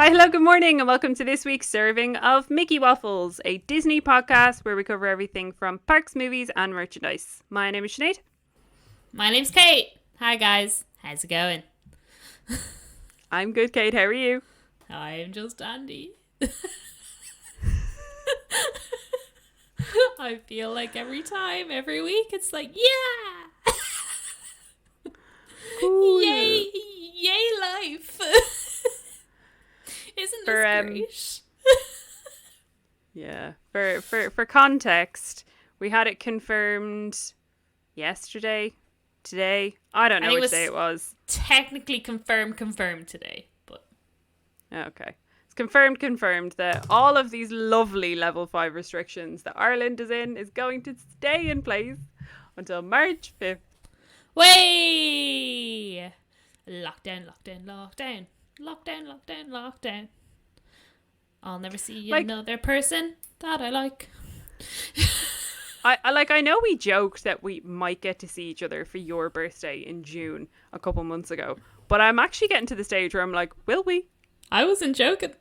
Hi, hello, good morning, and welcome to this week's serving of Mickey Waffles, a Disney podcast where we cover everything from parks, movies, and merchandise. My name is Sinead. My name's Kate. Hi, guys. How's it going? I'm good, Kate. How are you? I'm just Andy. I feel like every week, it's like, yeah! Cool. Yay life! Isn't this great? Yeah. For context, we had it confirmed yesterday, today. I don't know which day it was. Technically confirmed today, but okay. It's confirmed that all of these lovely level 5 restrictions that Ireland is in is going to stay in place until March 5th. Way! Lockdown. I'll never see another person that I like. I know we joked that we might get to see each other for your birthday in June a couple months ago, but I'm actually getting to the stage where I'm like, will we? I wasn't joking.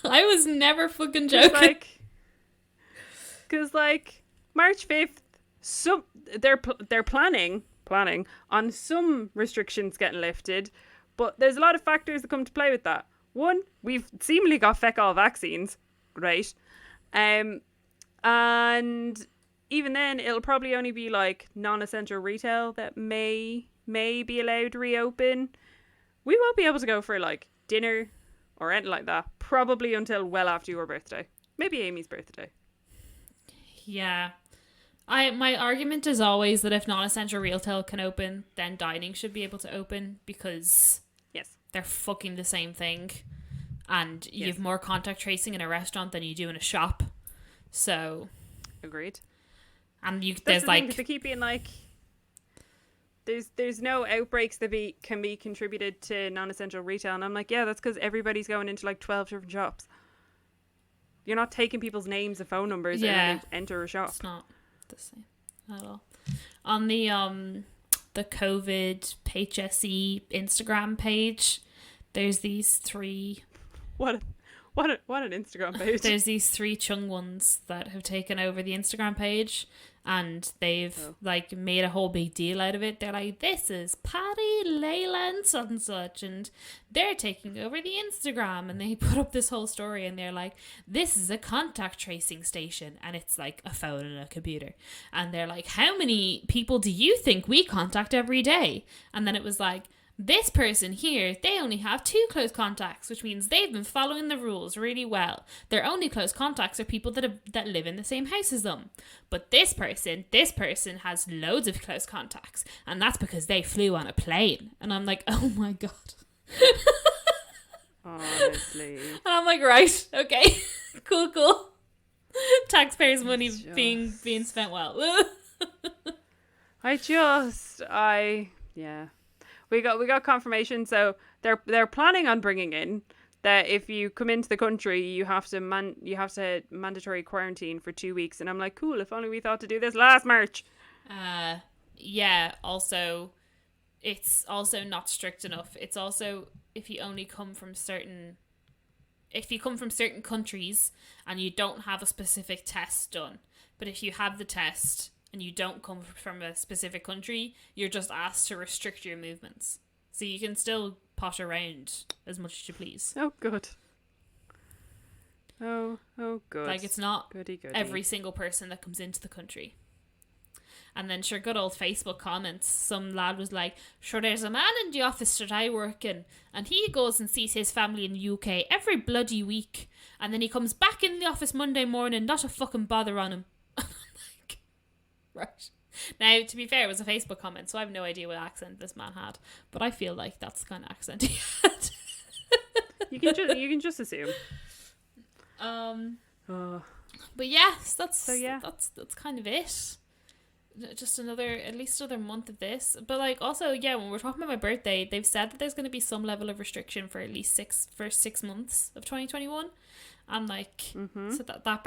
I was never fucking joking. Because March 5th, they're planning on some restrictions getting lifted, but there's a lot of factors that come to play with that. One, we've seemingly got feck all vaccines, right? And even then, it'll probably only be non-essential retail that may be allowed to reopen. We won't be able to go for dinner or anything like that, probably until well after your birthday. Maybe Amy's birthday. Yeah. My argument is always that if non-essential retail can open, then dining should be able to open because they're fucking the same thing. And you have more contact tracing in a restaurant than you do in a shop. So... Agreed. And they keep being there's no outbreaks that can be contributed to non-essential retail, and I'm like, yeah, that's because everybody's going into 12 different shops. You're not taking people's names and phone numbers and they enter a shop. It's not the same at all. On the COVID HSE Instagram page, there's these three. What an Instagram page. There's these 3 chung ones that have taken over the Instagram page, and they've made a whole big deal out of it. They're like, this is Patty, Layla, and such and such, and they're taking over the Instagram. And they put up this whole story, and they're like, this is a contact tracing station, and it's like a phone and a computer. And they're like, how many people do you think we contact every day? And then it was like, this person here, they only have 2 close contacts, which means they've been following the rules really well. Their only close contacts are people that live in the same house as them. But this person has loads of close contacts, and that's because they flew on a plane. And I'm like, oh my god. Honestly. And I'm like, right, okay, cool. Taxpayers' money being spent well. We got confirmation, so they're planning on bringing in that if you come into the country, you have to mandatory quarantine for 2 weeks, and I'm like, cool. If only we thought to do this last March. Yeah. Also, it's also not strict enough. It's also if you come from certain countries and you don't have a specific test done, but if you have the test and you don't come from a specific country, you're just asked to restrict your movements. So you can still pot around as much as you please. Oh, good. Oh, good. It's not goody. Every single person that comes into the country. And then sure, good old Facebook comments. Some lad was like, sure, there's a man in the office that I work in, and he goes and sees his family in the UK every bloody week. And then he comes back in the office Monday morning, not a fucking bother on him. Right. Now, to be fair, it was a Facebook comment, so I have no idea what accent this man had. But I feel like that's the kind of accent he had. You can just assume. But yes, that's kind of it. Just at least another month of this. But also, when we're talking about my birthday, they've said that there's going to be some level of restriction for at least 6 months of 2021, and so that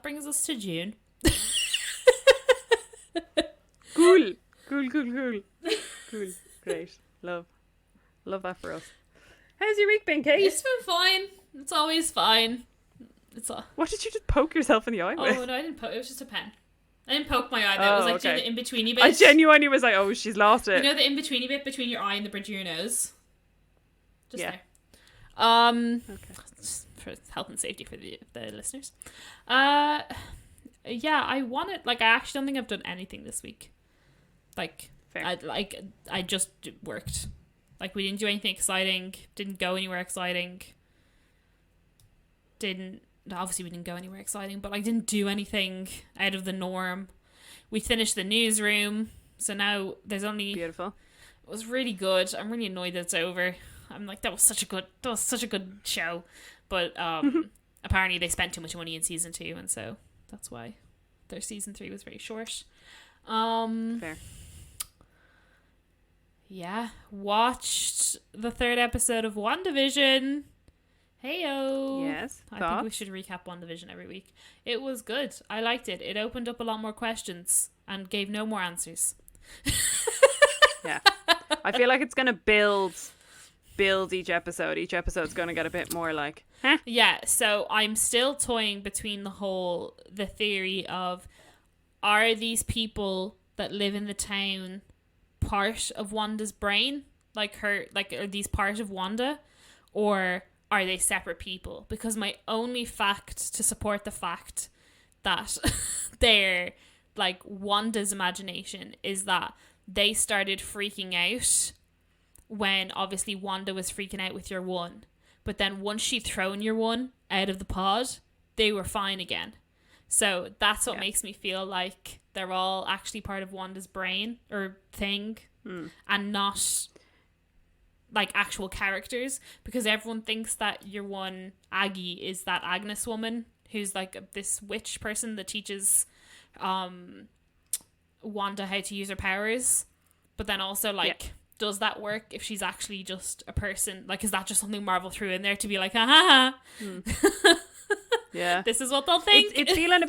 brings us to June. Cool. Great. Love that for us. How's your week been, Kate? It's been fine. It's always fine. What did you just poke yourself in the eye with? Oh, no, I didn't poke. It was just a pen. I didn't poke my eye, though. It was like doing the in-betweeny bit. I genuinely was like, oh, she's lost it. You know the in-betweeny bit between your eye and the bridge of your nose? Just there. Okay. For health and safety for the listeners. Yeah, I wanted, like, I actually don't think I've done anything this week. Like, fair. I just worked. Like, we didn't do anything exciting. Didn't go anywhere exciting. Obviously we didn't go anywhere exciting, but I didn't do anything out of the norm. We finished the newsroom, so now there's only... Beautiful. It was really good. I'm really annoyed that it's over. I'm like, that was such a good show. But apparently they spent too much money in season 2, and so that's why their season 3 was very short. Fair. Yeah, watched the 3rd episode of WandaVision. Heyo. Yes. I think we should recap WandaVision every week. It was good. I liked it. It opened up a lot more questions and gave no more answers. Yeah. I feel like it's going to build each episode. Each episode's going to get a bit more like, huh? Yeah, so I'm still toying between the theory of, are these people that live in the town part of Wanda's brain? Are these part of Wanda? Or are they separate people? Because my only fact to support the fact that they're like Wanda's imagination is that they started freaking out when obviously Wanda was freaking out with your one. But then once she'd thrown your one out of the pod, they were fine again. So that's what makes me feel like they're all actually part of Wanda's brain or thing and not like actual characters, because everyone thinks that your one Aggie is that Agnes woman who's like this witch person that teaches Wanda how to use her powers, but then also like does that work if she's actually just a person? Like, is that just something Marvel threw in there to be like, ha ha ha? Yeah, this is what they'll think. It's feeling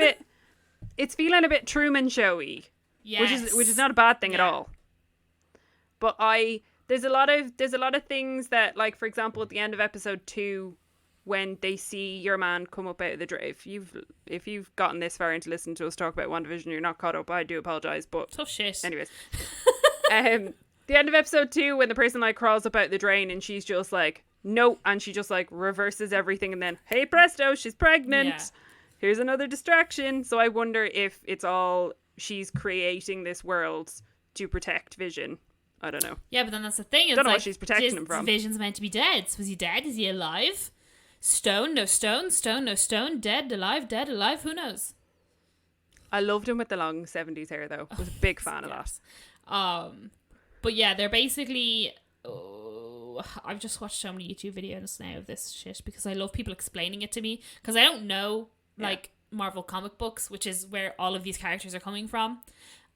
a bit Truman Showy, yes, which is not a bad thing at all. But there's a lot of things that, like, for example, at the end of episode 2, when they see your man come up out of the drive, if you've gotten this far into listening to us talk about WandaVision, you're not caught up. I do apologize, but tough shit. Anyways, the end of episode 2, when the person like crawls up out the drain and she's just like, no, and she just like reverses everything, and then hey presto, she's pregnant. Yeah. Here's another distraction. So I wonder if it's all she's creating this world to protect Vision. I don't know. Yeah, but then that's the thing. I don't know what she's protecting him from. Vision's meant to be dead. So was he dead? Is he alive? Stone, no stone. Stone, no stone. Dead, alive. Dead, alive. Who knows? I loved him with the long 70s hair, though. I was a big fan of that. But yeah, they're basically... I've just watched so many YouTube videos now of this shit because I love people explaining it to me, because I don't know like Marvel comic books, which is where all of these characters are coming from,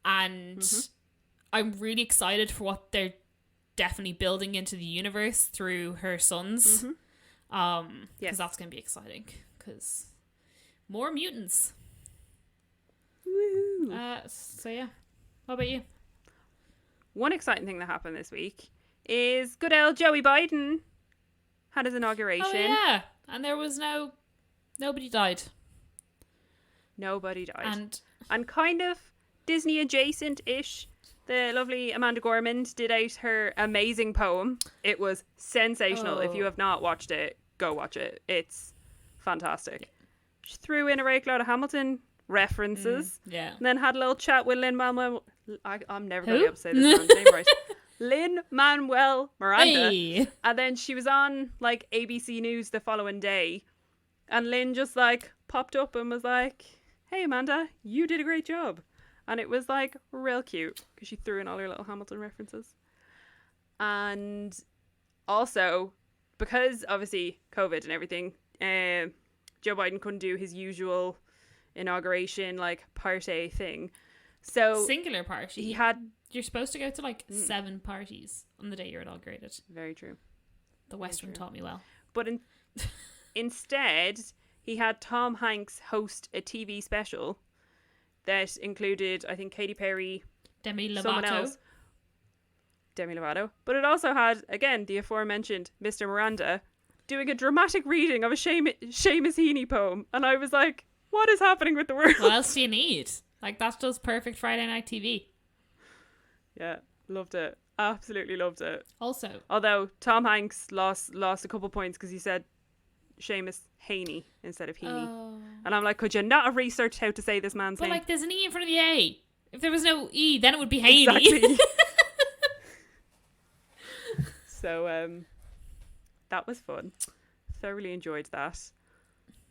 and I'm really excited for what they're definitely building into the universe through her sons, because that's going to be exciting, because more mutants. Woo. So yeah, what about you? One exciting thing that happened this week is good old Joey Biden had his inauguration. Oh yeah, and there was nobody died. Nobody died. And kind of Disney adjacent-ish, the lovely Amanda Gorman did out her amazing poem. It was sensational. If you have not watched it, go watch it. It's fantastic. She threw in a right load of Hamilton references. And then had a little chat with Lin-Manuel. I'm never going to be able to say this man's name right. Lin-Manuel Miranda. Hey. And then she was on like ABC News the following day, and Lynn just like popped up and was like, hey Amanda, you did a great job. And it was like real cute because she threw in all her little Hamilton references. And also, because obviously COVID and everything, Joe Biden couldn't do his usual inauguration like party thing. So singular party. You're supposed to go to like 7 parties on the day you're inaugurated. Very true. The Western taught me well. But instead, he had Tom Hanks host a TV special that included, I think, Katy Perry, Demi someone else, Demi Lovato. But it also had, again, the aforementioned Mr. Miranda doing a dramatic reading of a Seamus Heaney poem, and I was like, what is happening with the world? What else do you need? Like, that's just perfect Friday night TV. Yeah, loved it. Absolutely loved it. Also, although Tom Hanks lost a couple points because he said Seamus Heaney instead of Heaney. oh. And I'm like, could you not have researched how to say this man's But name? like, there's an E in front of the A. If there was no E, then it would be Haney. Exactly. So that was fun. Thoroughly enjoyed that.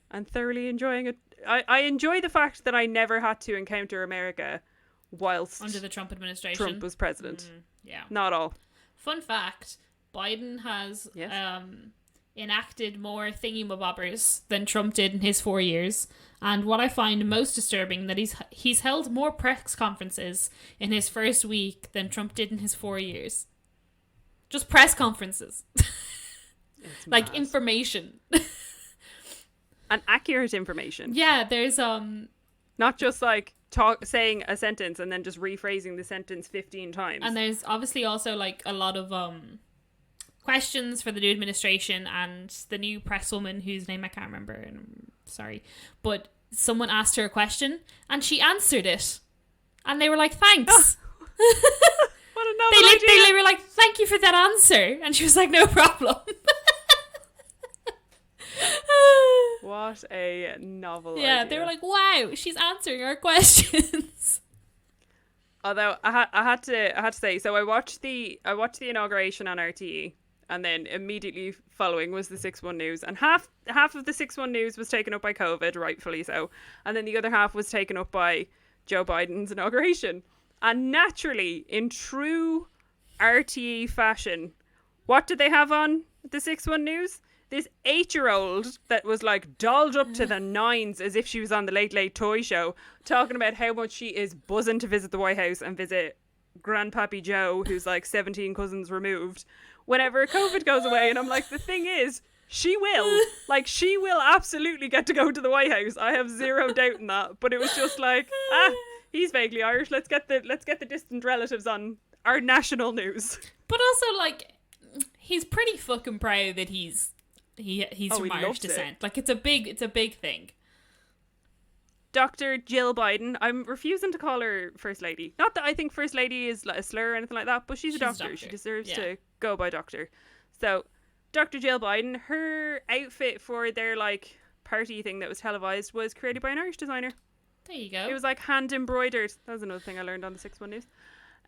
And thoroughly enjoying it. I enjoy the fact that I never had to encounter America whilst Under the Trump administration. Trump was president. Yeah. Not all. Fun fact, Biden has Yes. enacted more thingy-mabobbers than Trump did in his 4 years. And what I find most disturbing, that he's held more press conferences in his first week than Trump did in his 4 years. Just press conferences. Like mad. Information. And accurate information. Yeah, there's Not just like saying a sentence and then just rephrasing the sentence 15 times. and there's obviously also like a lot of questions for the new administration and the new presswoman whose name I can't remember, and I'm sorry, but someone asked her a question and she answered it, and they were like, thanks. What a novel idea. They were like, thank you for that answer, and she was like, no problem. What a novel Yeah, idea. they were like, wow, she's answering our questions. Although I had to say, so I watched the inauguration on RTE, and then immediately following was the 6-1 News, and half of the 6-1 News was taken up by COVID, rightfully so, and then the other half was taken up by Joe Biden's inauguration. And naturally, in true RTE fashion, what did they have on the 6-1 News? This 8-year-old that was like dolled up to the nines as if she was on the Late Late Toy Show, talking about how much she is buzzing to visit the White House and visit Grandpappy Joe, who's like 17 cousins removed, whenever COVID goes away. And I'm like, the thing is, she will absolutely get to go to the White House. I have zero doubt in that. But it was just like, he's vaguely Irish. Let's get the distant relatives on our national news. But also, like, he's pretty fucking proud that he's from Irish descent. Like, it's a big thing. Dr. Jill Biden. I'm refusing to call her First Lady. Not that I think First Lady is like a slur or anything like that, but she's a doctor. She deserves to go by doctor. So, Dr. Jill Biden, her outfit for their like party thing that was televised was created by an Irish designer. There you go. It was like hand embroidered. That was another thing I learned on the 6-1 News.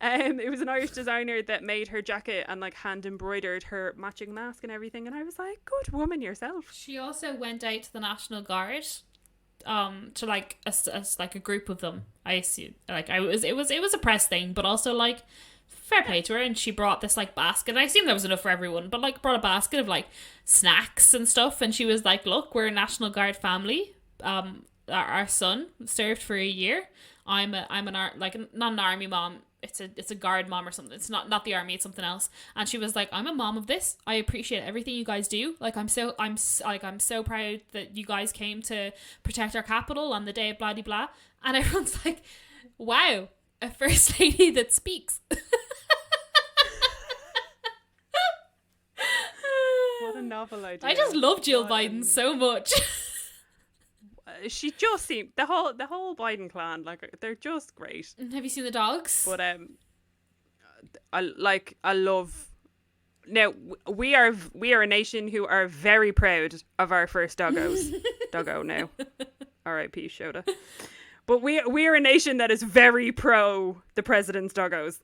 It was an Irish designer that made her jacket and like hand embroidered her matching mask and everything, and I was like, good woman yourself. She also went out to the National Guard, to like a group of them. I assume it was a press thing, but also like fair play to her, and she brought this like basket. And I assume there was enough for everyone, but like brought a basket of like snacks and stuff, and she was like, look, we're a National Guard family. Our son served for a year. I'm not an army mom. It's a guard mom or something. It's not the army. It's something else. And she was like, I'm a mom of this. I appreciate everything you guys do. Like, I'm so proud that you guys came to protect our capital on the day of blah de blah. And everyone's like, wow, a first lady that speaks. What a novel idea. I just love Jill Biden so much. She just seemed the whole Biden clan, like, they're just great. Have you seen the dogs? But I love. Now we are a nation who are very proud of our first doggos. Doggo now, R.I.P. Shoda. But we are a nation that is very pro the president's doggos.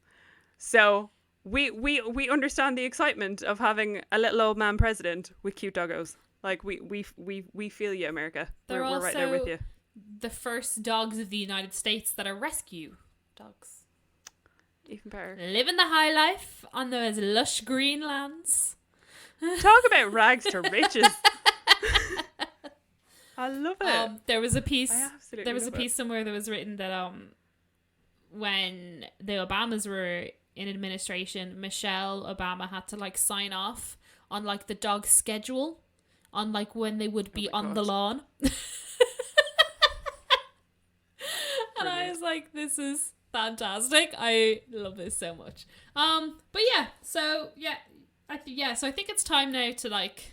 So we understand the excitement of having a little old man president with cute doggos. Like, we feel you, America. We're right there with you. The first dogs of the United States that are rescue dogs. Even better. Living the high life on those lush green lands. Talk about rags to riches. I love it. There was a piece. I absolutely There was a love piece somewhere that was written that when the Obamas were in administration, Michelle Obama had to like sign off on like the dog schedule. On like when they would be on the lawn. And I was like, this is fantastic. I love this so much. But yeah, so yeah, so I think it's time now to like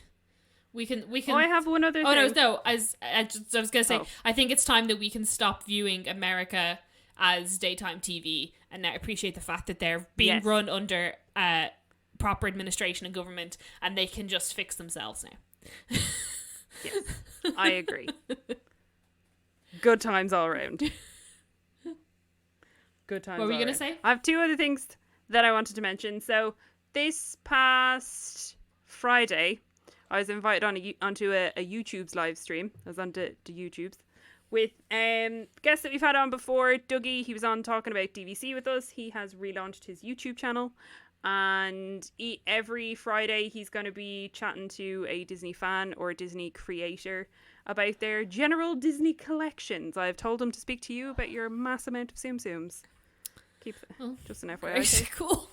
We can. Oh, I have one other thing. Oh no! I was gonna say. Oh. I think it's time that we can stop viewing America as daytime TV, and now appreciate the fact that they're being run under proper administration and government, and they can just fix themselves now. Yes, I agree. Good times all around. Good times. What were you going to say? I have two other things that I wanted to mention. So this past Friday, I was invited onto a YouTube's live stream. I was on the YouTube's with guests that we've had on before. Dougie, he was on talking about DVC with us. He has relaunched his YouTube channel. And every Friday he's going to be chatting to a Disney fan or a Disney creator about their general Disney collections. I've told him to speak to you about your mass amount of Tsum Tsums. Just an FYI. Cool.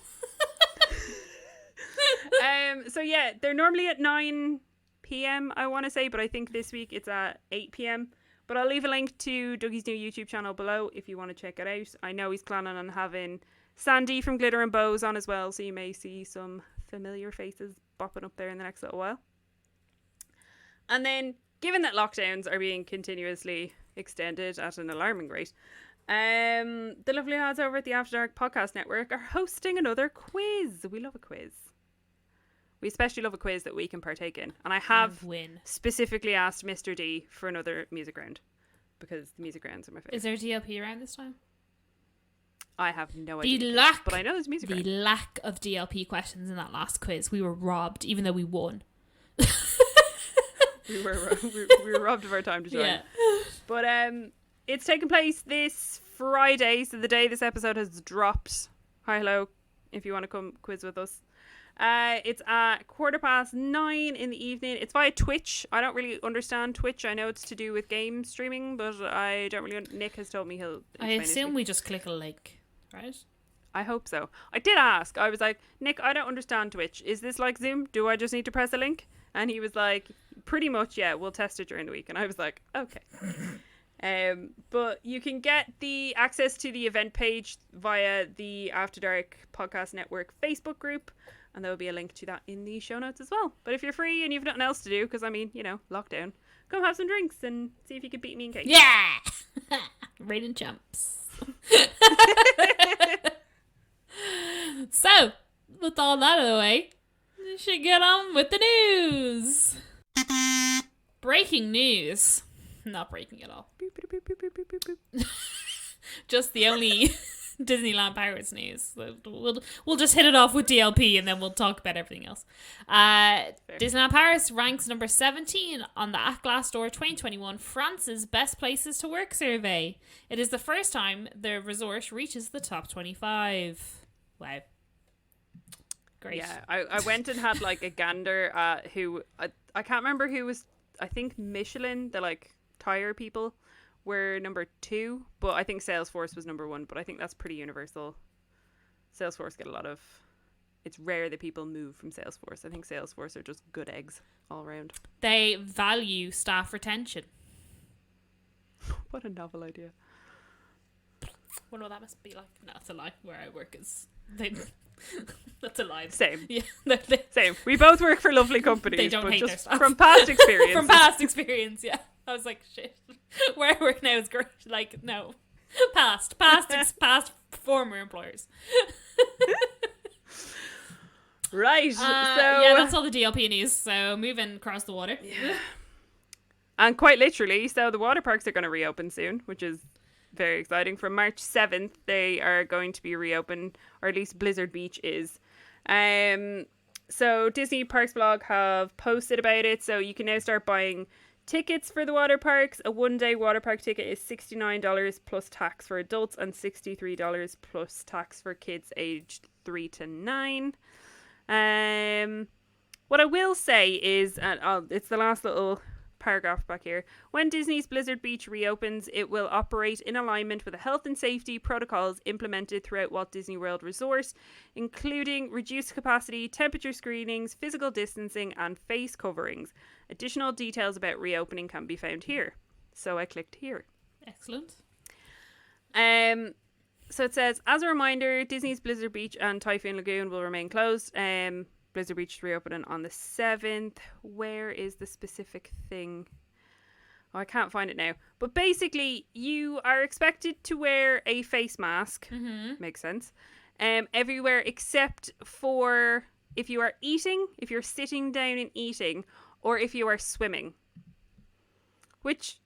So yeah, they're normally at 9 p.m. I want to say, but I think this week it's at 8 p.m. But I'll leave a link to Dougie's new YouTube channel below if you want to check it out. I know he's planning on having Sandy from Glitter and Bows on as well, so you may see some familiar faces bopping up there in the next little while. And then, given that lockdowns are being continuously extended at an alarming rate, the lovely lads over at the After Dark Podcast Network are hosting another quiz. We love a quiz. We especially love a quiz that we can partake in. And I have specifically asked Mr. D for another music round, because the music rounds are my favourite. Is there a DLP around this time? I have no idea. But I know there's music round. The lack of DLP questions in that last quiz. We were robbed, even though we won. we were robbed of our time to join. Yeah. But it's taking place this Friday, so the day this episode has dropped. Hi, hello, if you want to come quiz with us. It's at 9:15 in the evening. It's via Twitch. I don't really understand Twitch. I know it's to do with game streaming, but I don't really. Nick has told me he'll. I assume we just click a link, right? I hope so. I did ask. I was like, Nick, I don't understand Twitch. Is this like Zoom? Do I just need to press a link? And he was like, pretty much, yeah. We'll test it during the week. And I was like, okay. But you can get the access to the event page via the After Dark Podcast Network Facebook group. And there will be a link to that in the show notes as well. But if you're free and you've nothing else to do, because I mean, you know, lockdown, come have some drinks and see if you can beat me and Kate. Yeah! Raining jumps. So, with all that out of the way, we should get on with the news. Breaking news. Not breaking at all. Boop, boop, boop, boop, boop, boop, boop. Just the only Disneyland Paris news. So we'll just hit it off with DLP and then we'll talk about everything else. Disneyland Paris ranks number 17 on the Glassdoor 2021 France's Best Places to Work survey. It is the first time the resort reaches the top 25. Wow. Great. Yeah, I went and had like a gander at who I can't remember who was. I think Michelin, the like tire people, were number 2, but I think Salesforce was number 1. But I think that's pretty universal. Salesforce get a lot of. It's rare that people move from Salesforce. I think Salesforce are just good eggs all around. They value staff retention. What a novel idea. Wonder what that must be like. No, it's a lie. Where I work is that's a lie. Same. Yeah, same. We both work for lovely companies. They don't but hate just their staff. From past experience. From past experience, yeah. I was like, shit. Where I work now is great. Like, no. Past former employers. Right. So yeah, that's all the DLP news. So moving across the water. Yeah. And quite literally, so the water parks are going to reopen soon, which is very exciting. From March 7th, they are going to be reopened, or at least Blizzard Beach is. So Disney Parks Blog have posted about it, so you can now start buying tickets for the water parks. A one-day water park ticket is $69 plus tax for adults and $63 plus tax for kids aged 3 to 9. What I will say is, it's the last little paragraph back here. When Disney's Blizzard Beach reopens, it will operate in alignment with the health and safety protocols implemented throughout Walt Disney World Resort, including reduced capacity, temperature screenings, physical distancing, and face coverings. Additional details about reopening can be found here. So I clicked here. Excellent. So it says, as a reminder, Disney's Blizzard Beach and Typhoon Lagoon will remain closed. Blizzard Beach reopening on the 7th. Where is the specific thing? Oh, I can't find it now. But basically, you are expected to wear a face mask. Makes sense. Everywhere except for if you are eating, if you're sitting down and eating, or if you are swimming. Which,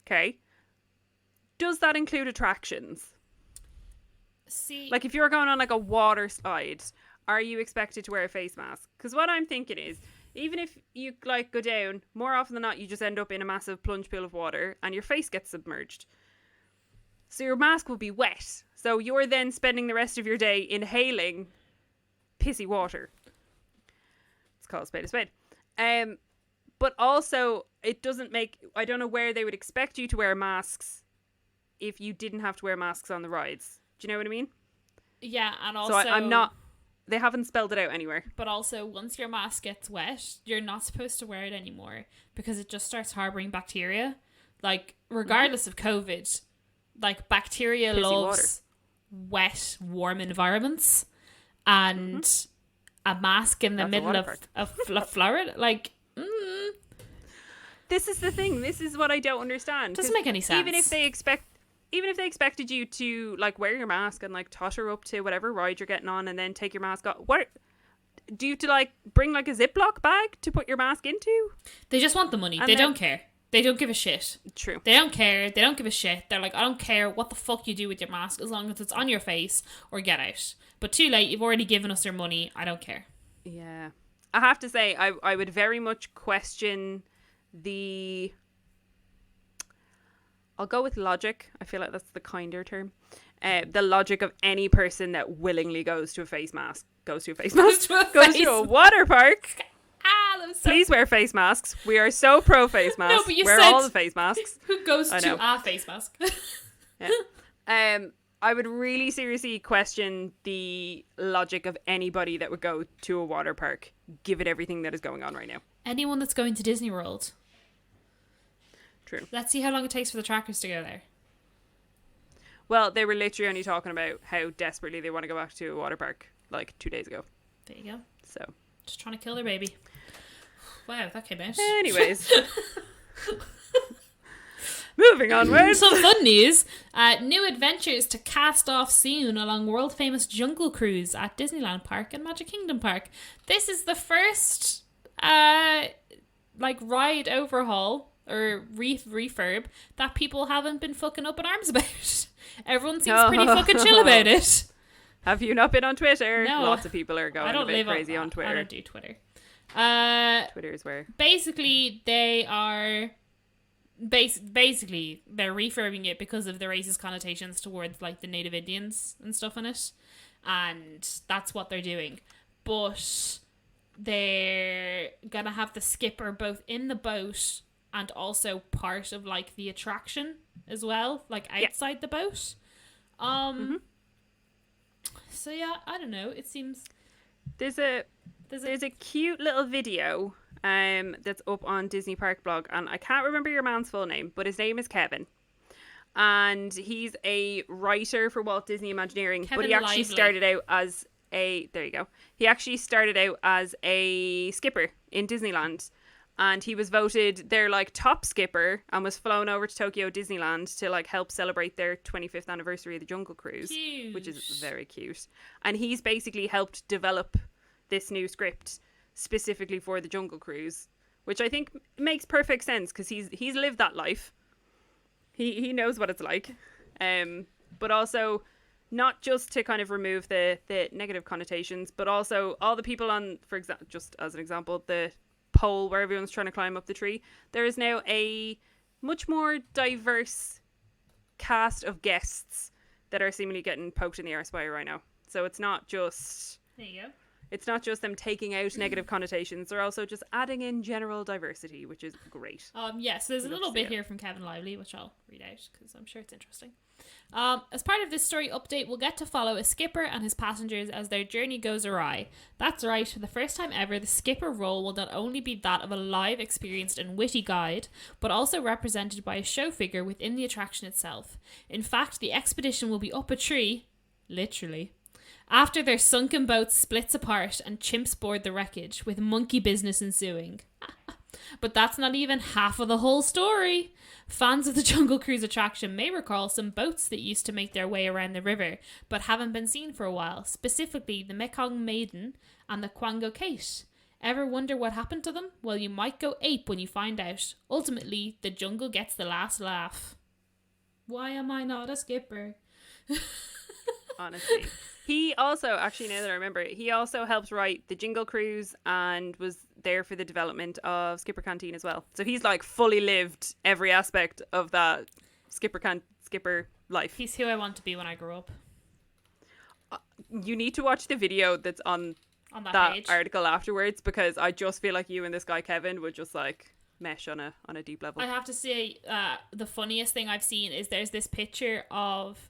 okay. Does that include attractions? See, Like if you're going on like a water slide, are you expected to wear a face mask? Because what I'm thinking is, even if you like go down, more often than not, you just end up in a massive plunge pool of water and your face gets submerged. So your mask will be wet. So you're then spending the rest of your day inhaling pissy water. It's called a spade a spade. But also, it doesn't make... I don't know where they would expect you to wear masks if you didn't have to wear masks on the rides. Do you know what I mean? yeah, and also... So I'm not... They haven't spelled it out anywhere. But also, once your mask gets wet, you're not supposed to wear it anymore because it just starts harboring bacteria. Like, regardless of COVID, like, bacteria Pissy loves wet, warm environments. And a mask in the That's a middle water of Florida, like, This is the thing. This is what I don't understand. doesn't make any sense. Even if they expected you to like wear your mask and like totter up to whatever ride you're getting on and then take your mask off, what do you have to like bring like a Ziploc bag to put your mask into? They just want the money. And They then- don't care. They don't give a shit. True. They don't care. They don't give a shit. They're like, I don't care what the fuck you do with your mask as long as it's on your face or get out. But too late. You've already given us your money. I don't care. Yeah. I have to say, I would very much question the... I'll go with logic. I feel like that's the kinder term. The logic of any person that willingly goes to a face mask. Goes to a water park. That was so... Please wear face masks. We are so pro face masks. No, but you wear said- all the face masks. Who goes I to know. a face mask? Yeah. I would really seriously question the logic of anybody that would go to a water park, given everything that is going on right now. Anyone that's going to Disney World. True. Let's see how long it takes for the trackers to go there. Well, they were literally only talking about how desperately they want to go back to a water park like 2 days ago. There you go. So, Just trying to kill their baby. Wow, that came out. anyways. Moving onwards. Some fun news. New adventures to cast off soon along world famous Jungle Cruise at Disneyland Park and Magic Kingdom Park. This is the first ride overhaul or refurb that people haven't been fucking up in arms about. Everyone seems pretty fucking chill about it. Have you not been on Twitter? No. Lots of people are going a bit crazy on Twitter. I don't do Twitter. Twitter is where... Basically, they are... Basically, they're refurbing it because of the racist connotations towards like the Native Indians and stuff in it, and that's what they're doing. But they're gonna have the skipper both in the boat and also part of like the attraction as well, like outside the boat. So yeah, I don't know. It seems There's a cute little video that's up on Disney Park blog, and I can't remember your man's full name, but his name is Kevin, and he's a writer for Walt Disney Imagineering. Kevin but he actually Lively. started out as a he actually started out as a skipper in Disneyland, and he was voted their like top skipper and was flown over to Tokyo Disneyland to like help celebrate their 25th anniversary of the Jungle Cruise, Cute. which is very cute. And he's basically helped develop this new script specifically for the Jungle Cruise, which I think makes perfect sense because he's lived that life. He knows what it's like, but also not just to kind of remove the negative connotations, but also all the people on, for example, just as an example, the pole where everyone's trying to climb up the tree. There is now a much more diverse cast of guests that are seemingly getting poked in the arse by it right now. So it's not just... there you go. It's not just them taking out negative connotations. They're also just adding in general diversity, which is great. Yes, there's a Love little to see bit it. here from Kevin Lively, which I'll read out because I'm sure it's interesting. As part of this story update, we'll get to follow a skipper and his passengers as their journey goes awry. That's right, for the first time ever, the skipper role will not only be that of a live, experienced and witty guide, but also represented by a show figure within the attraction itself. In fact, the expedition will be up a tree, literally, After their sunken boat splits apart and chimps board the wreckage, with monkey business ensuing. But that's not even half of the whole story. Fans of the Jungle Cruise attraction may recall some boats that used to make their way around the river, but haven't been seen for a while, specifically the Mekong Maiden and the Quango Kate. Ever wonder what happened to them? Well, you might go ape when you find out. Ultimately, the jungle gets the last laugh. Why am I not a skipper? Honestly. He also, actually now that I remember it, he also helped write the Jingle Cruise and was there for the development of Skipper Canteen as well. So he's like fully lived every aspect of that skipper life. He's who I want to be when I grow up. You need to watch the video that's on that page. Article afterwards, because I just feel like you and this guy Kevin would just like mesh on a deep level. I have to say, the funniest thing I've seen is there's this picture of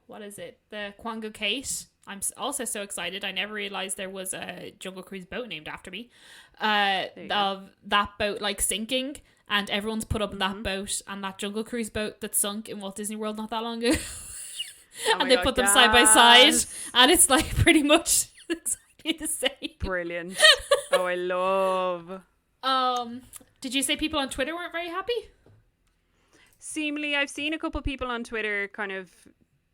what is it? The Quango Kate. I'm also so excited. I never realized there was a Jungle Cruise boat named after me. Of that boat like sinking, and everyone's put up that boat and that Jungle Cruise boat that sunk in Walt Disney World not that long ago. And they put them side by side, and it's like pretty much exactly the same. Brilliant. Oh, I love. Did you say people on Twitter weren't very happy? Seemingly, I've seen a couple of people on Twitter kind of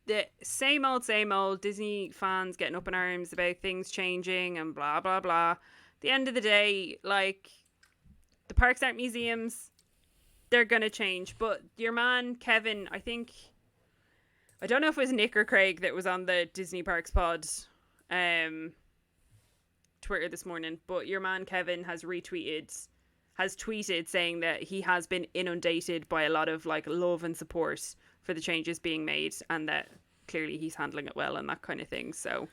the same old Disney fans getting up in arms about things changing and blah blah blah. At the end of the day, like, the parks aren't museums, they're gonna change. But your man Kevin, I don't know if it was Nick or Craig that was on the Disney Parks pod Twitter this morning, but your man Kevin has tweeted saying that he has been inundated by a lot of like love and support for the changes being made, and that clearly he's handling it well and that kind of thing. So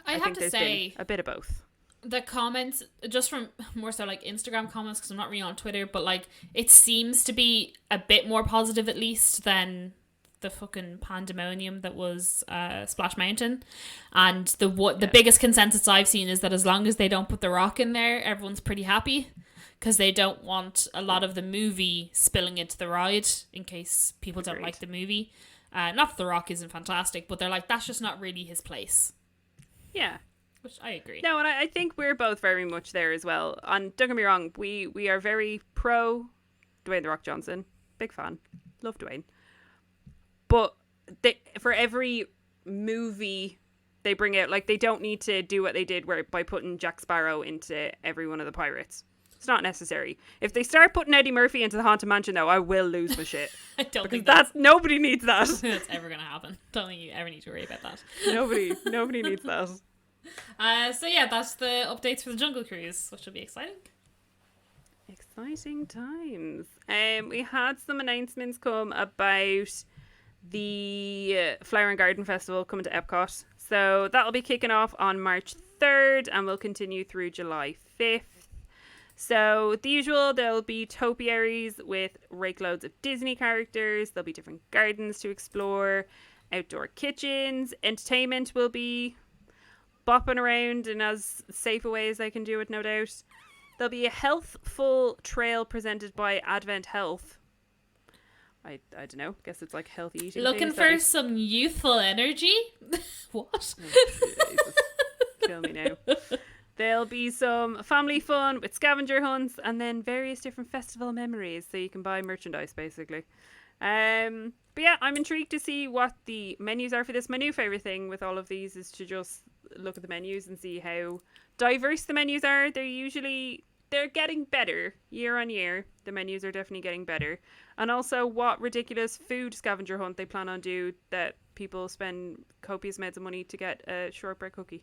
I have think to there's say, been a bit of both. The comments, just from more so like Instagram comments, because I'm not really on Twitter, but like it seems to be a bit more positive at least than the fucking pandemonium that was Splash Mountain. And the biggest consensus I've seen is that as long as they don't put The Rock in there, everyone's pretty happy, because they don't want a lot of the movie spilling into the ride in case people don't like the movie. Not that The Rock isn't fantastic, but they're like, that's just not really his place. Yeah. Which I agree. No, and I think we're both very much there as well. And don't get me wrong, we are very pro Dwayne The Rock Johnson. Big fan. Love Dwayne. But for every movie they bring out, like, they don't need to do what they did by putting Jack Sparrow into every one of the pirates. It's not necessary. If they start putting Eddie Murphy into the Haunted Mansion, though, I will lose my shit. I don't think nobody needs that. That's ever going to happen. Don't think you ever need to worry about that. Nobody needs that. So yeah, that's the updates for the Jungle Cruise, which will be exciting. Exciting times. We had some announcements come about the Flower and Garden Festival coming to Epcot. So that'll be kicking off on March 3rd and will continue through July 5th. So the usual, there'll be topiaries with rake loads of Disney characters. There'll be different gardens to explore, outdoor kitchens. Entertainment will be bopping around in as safe a way as they can do it, no doubt. There'll be a healthful trail presented by Advent Health. I don't know. Guess it's like healthy eating. Looking for some youthful energy? What? Oh, Jesus. Kill me now. There'll be some family fun with scavenger hunts and then various different festival memories, so you can buy merchandise basically. But yeah, I'm intrigued to see what the menus are for this. My new favourite thing with all of these is to just look at the menus and see how diverse the menus are. They're getting better year on year. The menus are definitely getting better. And also what ridiculous food scavenger hunt they plan on do that people spend copious amounts of money to get a shortbread cookie.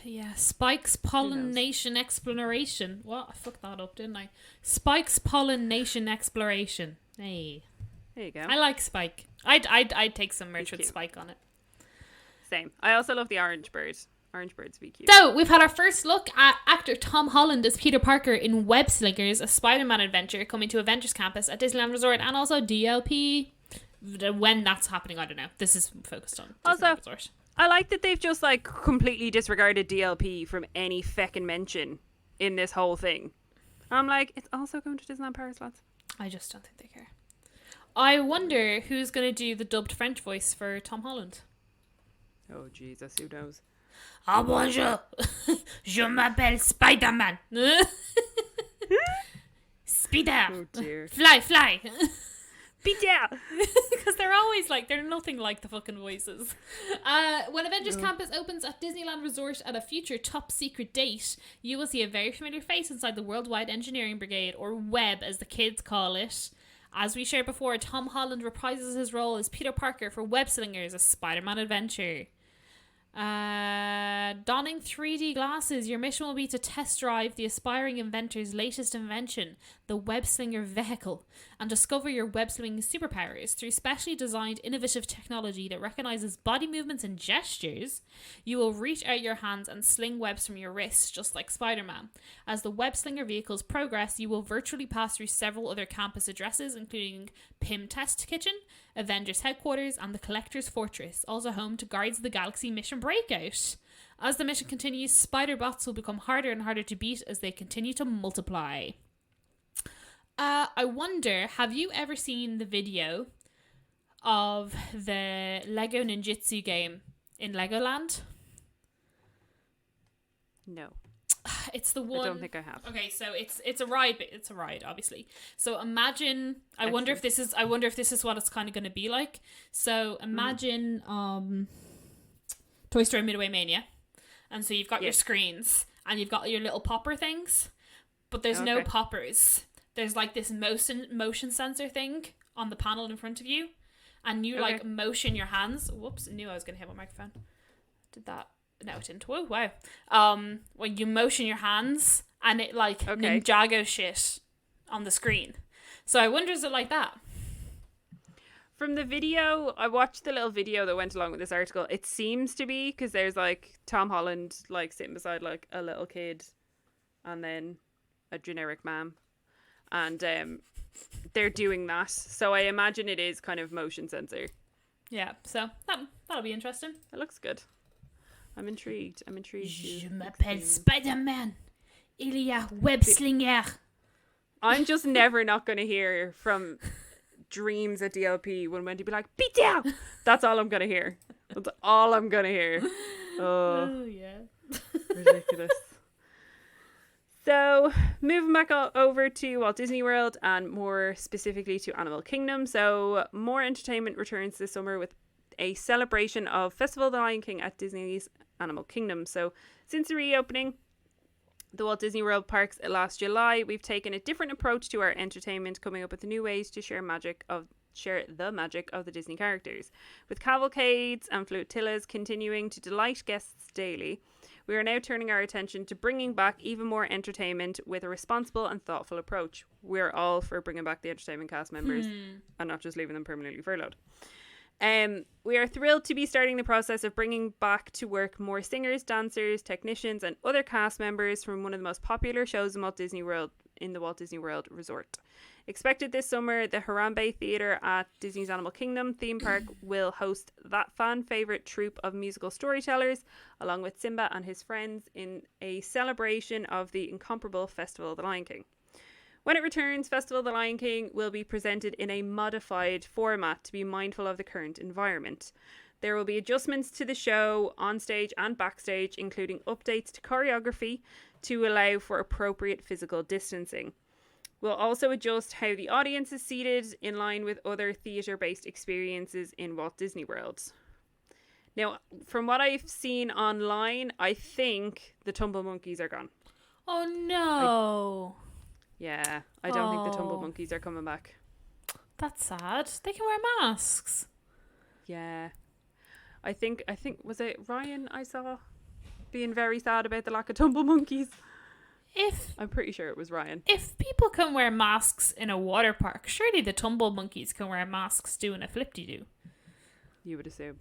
Yeah, Spike's Pollination Exploration. What? I fucked that up, didn't I? Spike's Pollination Exploration. Hey. There you go. I like Spike. I'd take some merch with Spike on it. Same. I also love the orange bird. Orange birds be cute. So, we've had our first look at actor Tom Holland as Peter Parker in Web Slingers, a Spider-Man adventure coming to Avengers Campus at Disneyland Resort, and also DLP. When that's happening, I don't know. This is focused on Disneyland Resort. I like that they've just like completely disregarded DLP from any feckin' mention in this whole thing. I'm like, it's also going to Disneyland Paris, lads. I just don't think they care. I wonder who's going to do the dubbed French voice for Tom Holland. Oh, Jesus, who knows? Ah, bonjour. Je m'appelle Spider-Man. Spider. Oh, dear. Fly. Peter! Because they're always like, they're nothing like the fucking voices. When Avengers Campus opens at Disneyland Resort at a future top secret date, you will see a very familiar face inside the Worldwide Engineering Brigade, or WEB as the kids call it. As we shared before, Tom Holland reprises his role as Peter Parker for Web Slingers, a Spider-Man adventure. Donning 3D glasses, your mission will be to test drive the aspiring inventor's latest invention, the web slinger vehicle, and discover your web slinging superpowers. Through specially designed innovative technology that recognizes body movements and gestures, you will reach out your hands and sling webs from your wrists, just like Spider-Man. As the web slinger vehicles progress, you will virtually pass through several other campus addresses, including PIM Test Kitchen, Avengers Headquarters, and the Collector's Fortress, also home to Guardians of the Galaxy Mission Breakout. As the mission continues, spider bots will become harder and harder to beat as they continue to multiply. I wonder, have you ever seen the video of the Lego Ninjutsu game in Legoland? No. It's the one. I don't think I have. Okay, so it's a ride, but it's a ride, obviously. So imagine. I wonder if this is what it's kind of going to be like. So imagine Toy Story Midway Mania, and so you've got your screens and you've got your little popper things, but there's no poppers. There's like this motion sensor thing on the panel in front of you, and you like motion your hands. Whoops! I knew I was going to hit my microphone. Did that? No, it didn't. Whoa, wow. When you motion your hands and it like Ninjago shit on the screen. So I wonder, is it like that? From the video, I watched the little video that went along with this article. It seems to be, because there's like Tom Holland like sitting beside like a little kid and then a generic mom. And they're doing that. So I imagine it is kind of motion sensor. Yeah, so that'll be interesting. It looks good. I'm intrigued. Je m'appelle Spider-Man. Il y a web slinger. I'm just never not going to hear from Dreams at DLP when Wendy be like, Peter! That's all I'm going to hear. That's all I'm going to hear. Oh, yeah. Ridiculous. So, moving back over to Walt Disney World and more specifically to Animal Kingdom. So, more entertainment returns this summer with a celebration of Festival of the Lion King at Disney's Animal Kingdom. So since the reopening the Walt Disney World parks last July, we've taken a different approach to our entertainment, coming up with new ways to share the magic of the Disney characters. With cavalcades and flotillas continuing to delight guests daily, we are now turning our attention to bringing back even more entertainment with a responsible and thoughtful approach. We're all for bringing back the entertainment cast members and not just leaving them permanently furloughed. We are thrilled to be starting the process of bringing back to work more singers, dancers, technicians, and other cast members from one of the most popular shows in the Walt Disney World Resort. Expected this summer, the Harambe Theatre at Disney's Animal Kingdom theme park will host that fan favourite troupe of musical storytellers, along with Simba and his friends, in a celebration of the incomparable Festival of the Lion King. When it returns, Festival of the Lion King will be presented in a modified format to be mindful of the current environment. There will be adjustments to the show on stage and backstage, including updates to choreography to allow for appropriate physical distancing. We'll also adjust how the audience is seated in line with other theatre-based experiences in Walt Disney World. Now, from what I've seen online, I think the Tumble Monkeys are gone. Oh no! I don't think the Tumble Monkeys are coming back. That's sad. They can wear masks. Yeah. I think was it Ryan I saw being very sad about the lack of Tumble Monkeys? I'm pretty sure it was Ryan. If people can wear masks in a water park, surely the Tumble Monkeys can wear masks doing a flip-de-doo. You would assume.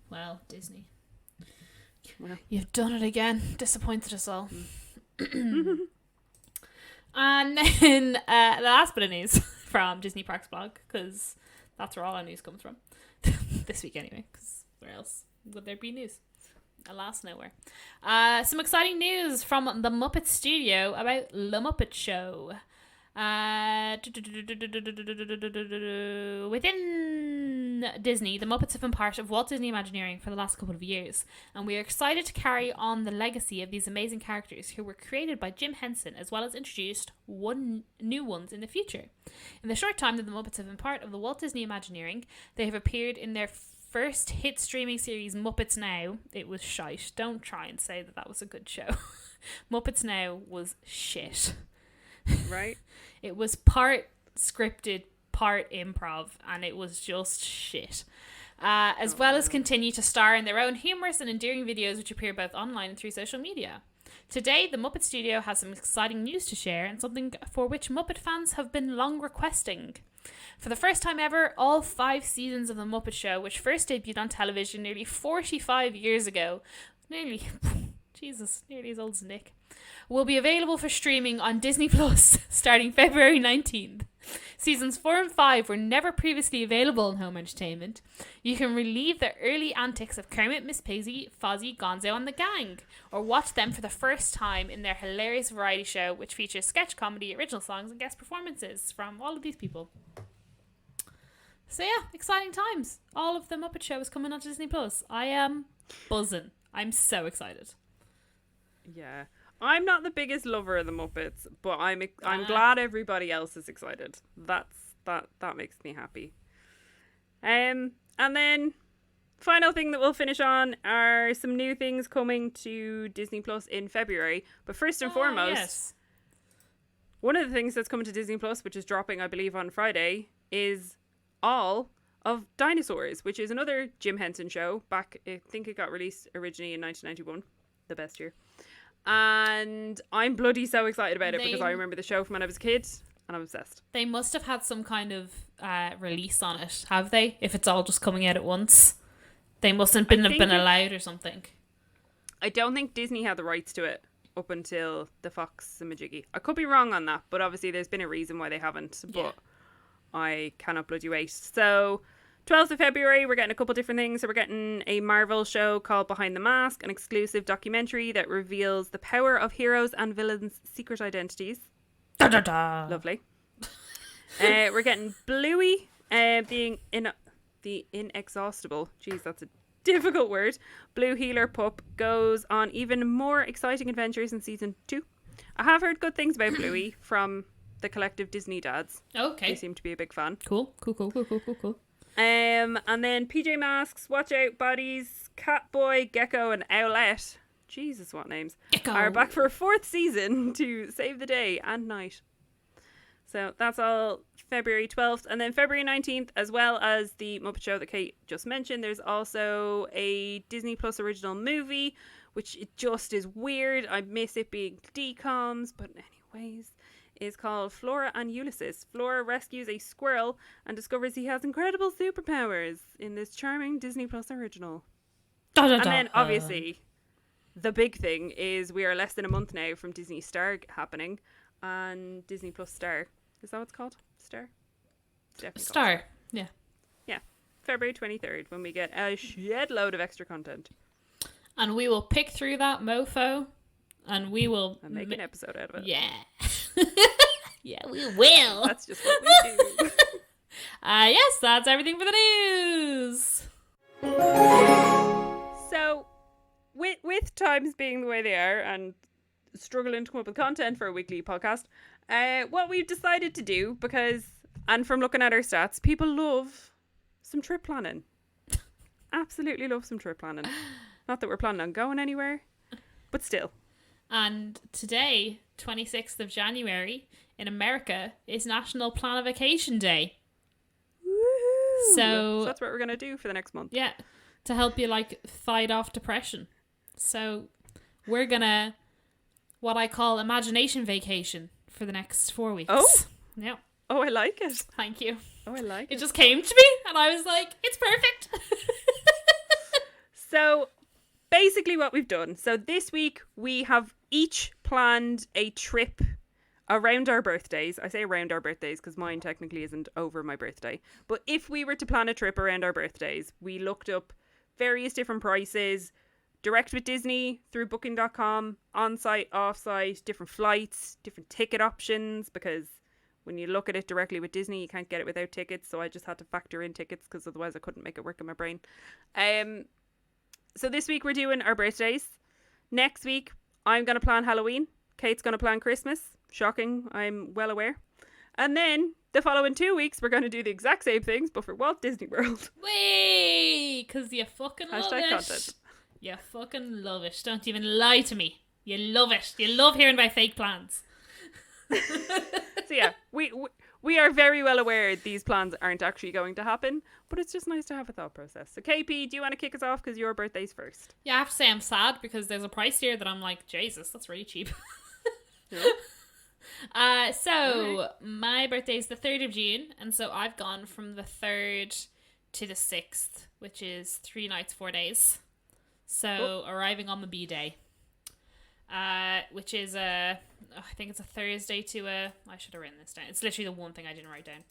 Well, Disney. Well. You've done it again. Disappointed us all. And then the last bit of news from Disney Parks blog, because that's where all our news comes from. This week anyway, because where else would there be news? Alas, nowhere. Some exciting news from the Muppet Studio about The Muppet Show. Within Disney, the Muppets have been part of Walt Disney Imagineering for the last couple of years, and we are excited to carry on the legacy of these amazing characters who were created by Jim Henson, as well as introduced new ones in the future. In the short time that the Muppets have been part of the Walt Disney Imagineering, they have appeared in their first hit streaming series, Muppets Now. It was shite. Don't try and say that was a good show. Muppets Now was shit. Right? It was part scripted, part improv, and it was just shit. As well as continue to star in their own humorous and endearing videos which appear both online and through social media. Today, the Muppet Studio has some exciting news to share, and something for which Muppet fans have been long requesting. For the first time ever, all 5 seasons of The Muppet Show, which first debuted on television nearly 45 years ago, nearly as old as Nick, will be available for streaming on Disney Plus starting February 19th. Seasons 4 and 5 were never previously available on home entertainment. You can relive the early antics of Kermit, Miss Piggy, Fozzie, Gonzo and the gang, or watch them for the first time in their hilarious variety show, which features sketch comedy, original songs and guest performances from all of these people. So yeah, exciting times. All of the Muppet Show is coming on Disney Plus. I am buzzing. I'm so excited. Yeah. I'm not the biggest lover of the Muppets, but I'm glad everybody else is excited. That makes me happy. And then final thing that we'll finish on are some new things coming to Disney Plus in February. But first and foremost, yes. One of the things that's coming to Disney Plus, which is dropping, I believe, on Friday, is All of Dinosaurs, which is another Jim Henson show. Back, I think it got released originally in 1991, the best year. And I'm bloody so excited about it because I remember the show from when I was a kid and I'm obsessed. They must have had some kind of release on it, have they? If it's all just coming out at once. They mustn't have been allowed or something. I don't think Disney had the rights to it up until the Fox and Majiggy. I could be wrong on that, but obviously there's been a reason why they haven't. But I cannot bloody wait. So 12th of February, we're getting a couple different things. So we're getting a Marvel show called Behind the Mask, an exclusive documentary that reveals the power of heroes and villains' secret identities. Da, da, da. Lovely. We're getting Bluey, being the inexhaustible. Jeez, that's a difficult word. Blue Healer Pup goes on even more exciting adventures in season 2. I have heard good things about Bluey from the collective Disney dads. Okay. They seem to be a big fan. Cool. And then PJ Masks, Watch Out Bodies, Catboy, Gecko and Owlette, Jesus what names, Gecko. are back for a 4th season to save the day and night. So that's all February 12th. And then February 19th, as well as the Muppet Show that Kate just mentioned, there's also a Disney Plus original movie, which it just is weird. I miss it being decoms, but anyways, is called Flora and Ulysses. Flora rescues a squirrel and discovers he has incredible superpowers in this charming Disney Plus original. Da, da, and da. then obviously the big thing is we are less than a month now from Disney Star happening, and Disney Plus Star, is that what it's called? Star? It's definitely Star. called Star. Yeah. February 23rd, when we get a shed load of extra content. And we will pick through that mofo and we will make an episode out of it. Yeah. Yeah, we will. That's just what we do. Yes, that's everything for the news. So, with times being the way they are and struggling to come up with content for a weekly podcast, what we've decided to do, and from looking at our stats, people love some trip planning. Absolutely love some trip planning. Not that we're planning on going anywhere, but still. And today, 26th of January, in America, is National Plan a Vacation Day. Woo! So that's what we're going to do for the next month. Yeah, to help you fight off depression. So we're going to, what I call imagination vacation for the next 4 weeks. Oh! Yeah. Oh, I like it. Thank you. Oh, I like it. It just came to me and I was like, it's perfect. So basically what we've done. So this week we have each planned a trip around our birthdays. I say around our birthdays because mine technically isn't over my birthday. But if we were to plan a trip around our birthdays, we looked up various different prices, direct with Disney through booking.com, on-site, off-site, different flights, different ticket options, because when you look at it directly with Disney, you can't get it without tickets. So I just had to factor in tickets because otherwise I couldn't make it work in my brain. So this week we're doing our birthdays. Next week I'm going to plan Halloween. Kate's going to plan Christmas. Shocking, I'm well aware. And then the following 2 weeks we're going to do the exact same things, but for Walt Disney World. Wait, because you fucking love it. Content. You fucking love it. Don't even lie to me. You love it. You love hearing about fake plans. So yeah, we are very well aware these plans aren't actually going to happen, but it's just nice to have a thought process. So KP, do you want to kick us off because your birthday's first? Yeah, I have to say I'm sad because there's a price here that I'm like, Jesus, that's really cheap. Yeah. My birthday is the 3rd of June, and so I've gone from the 3rd to the 6th, which is 3 nights, 4 days. So arriving on the B-Day, which is I think it's a Thursday to I should have written this down. It's literally the one thing I didn't write down.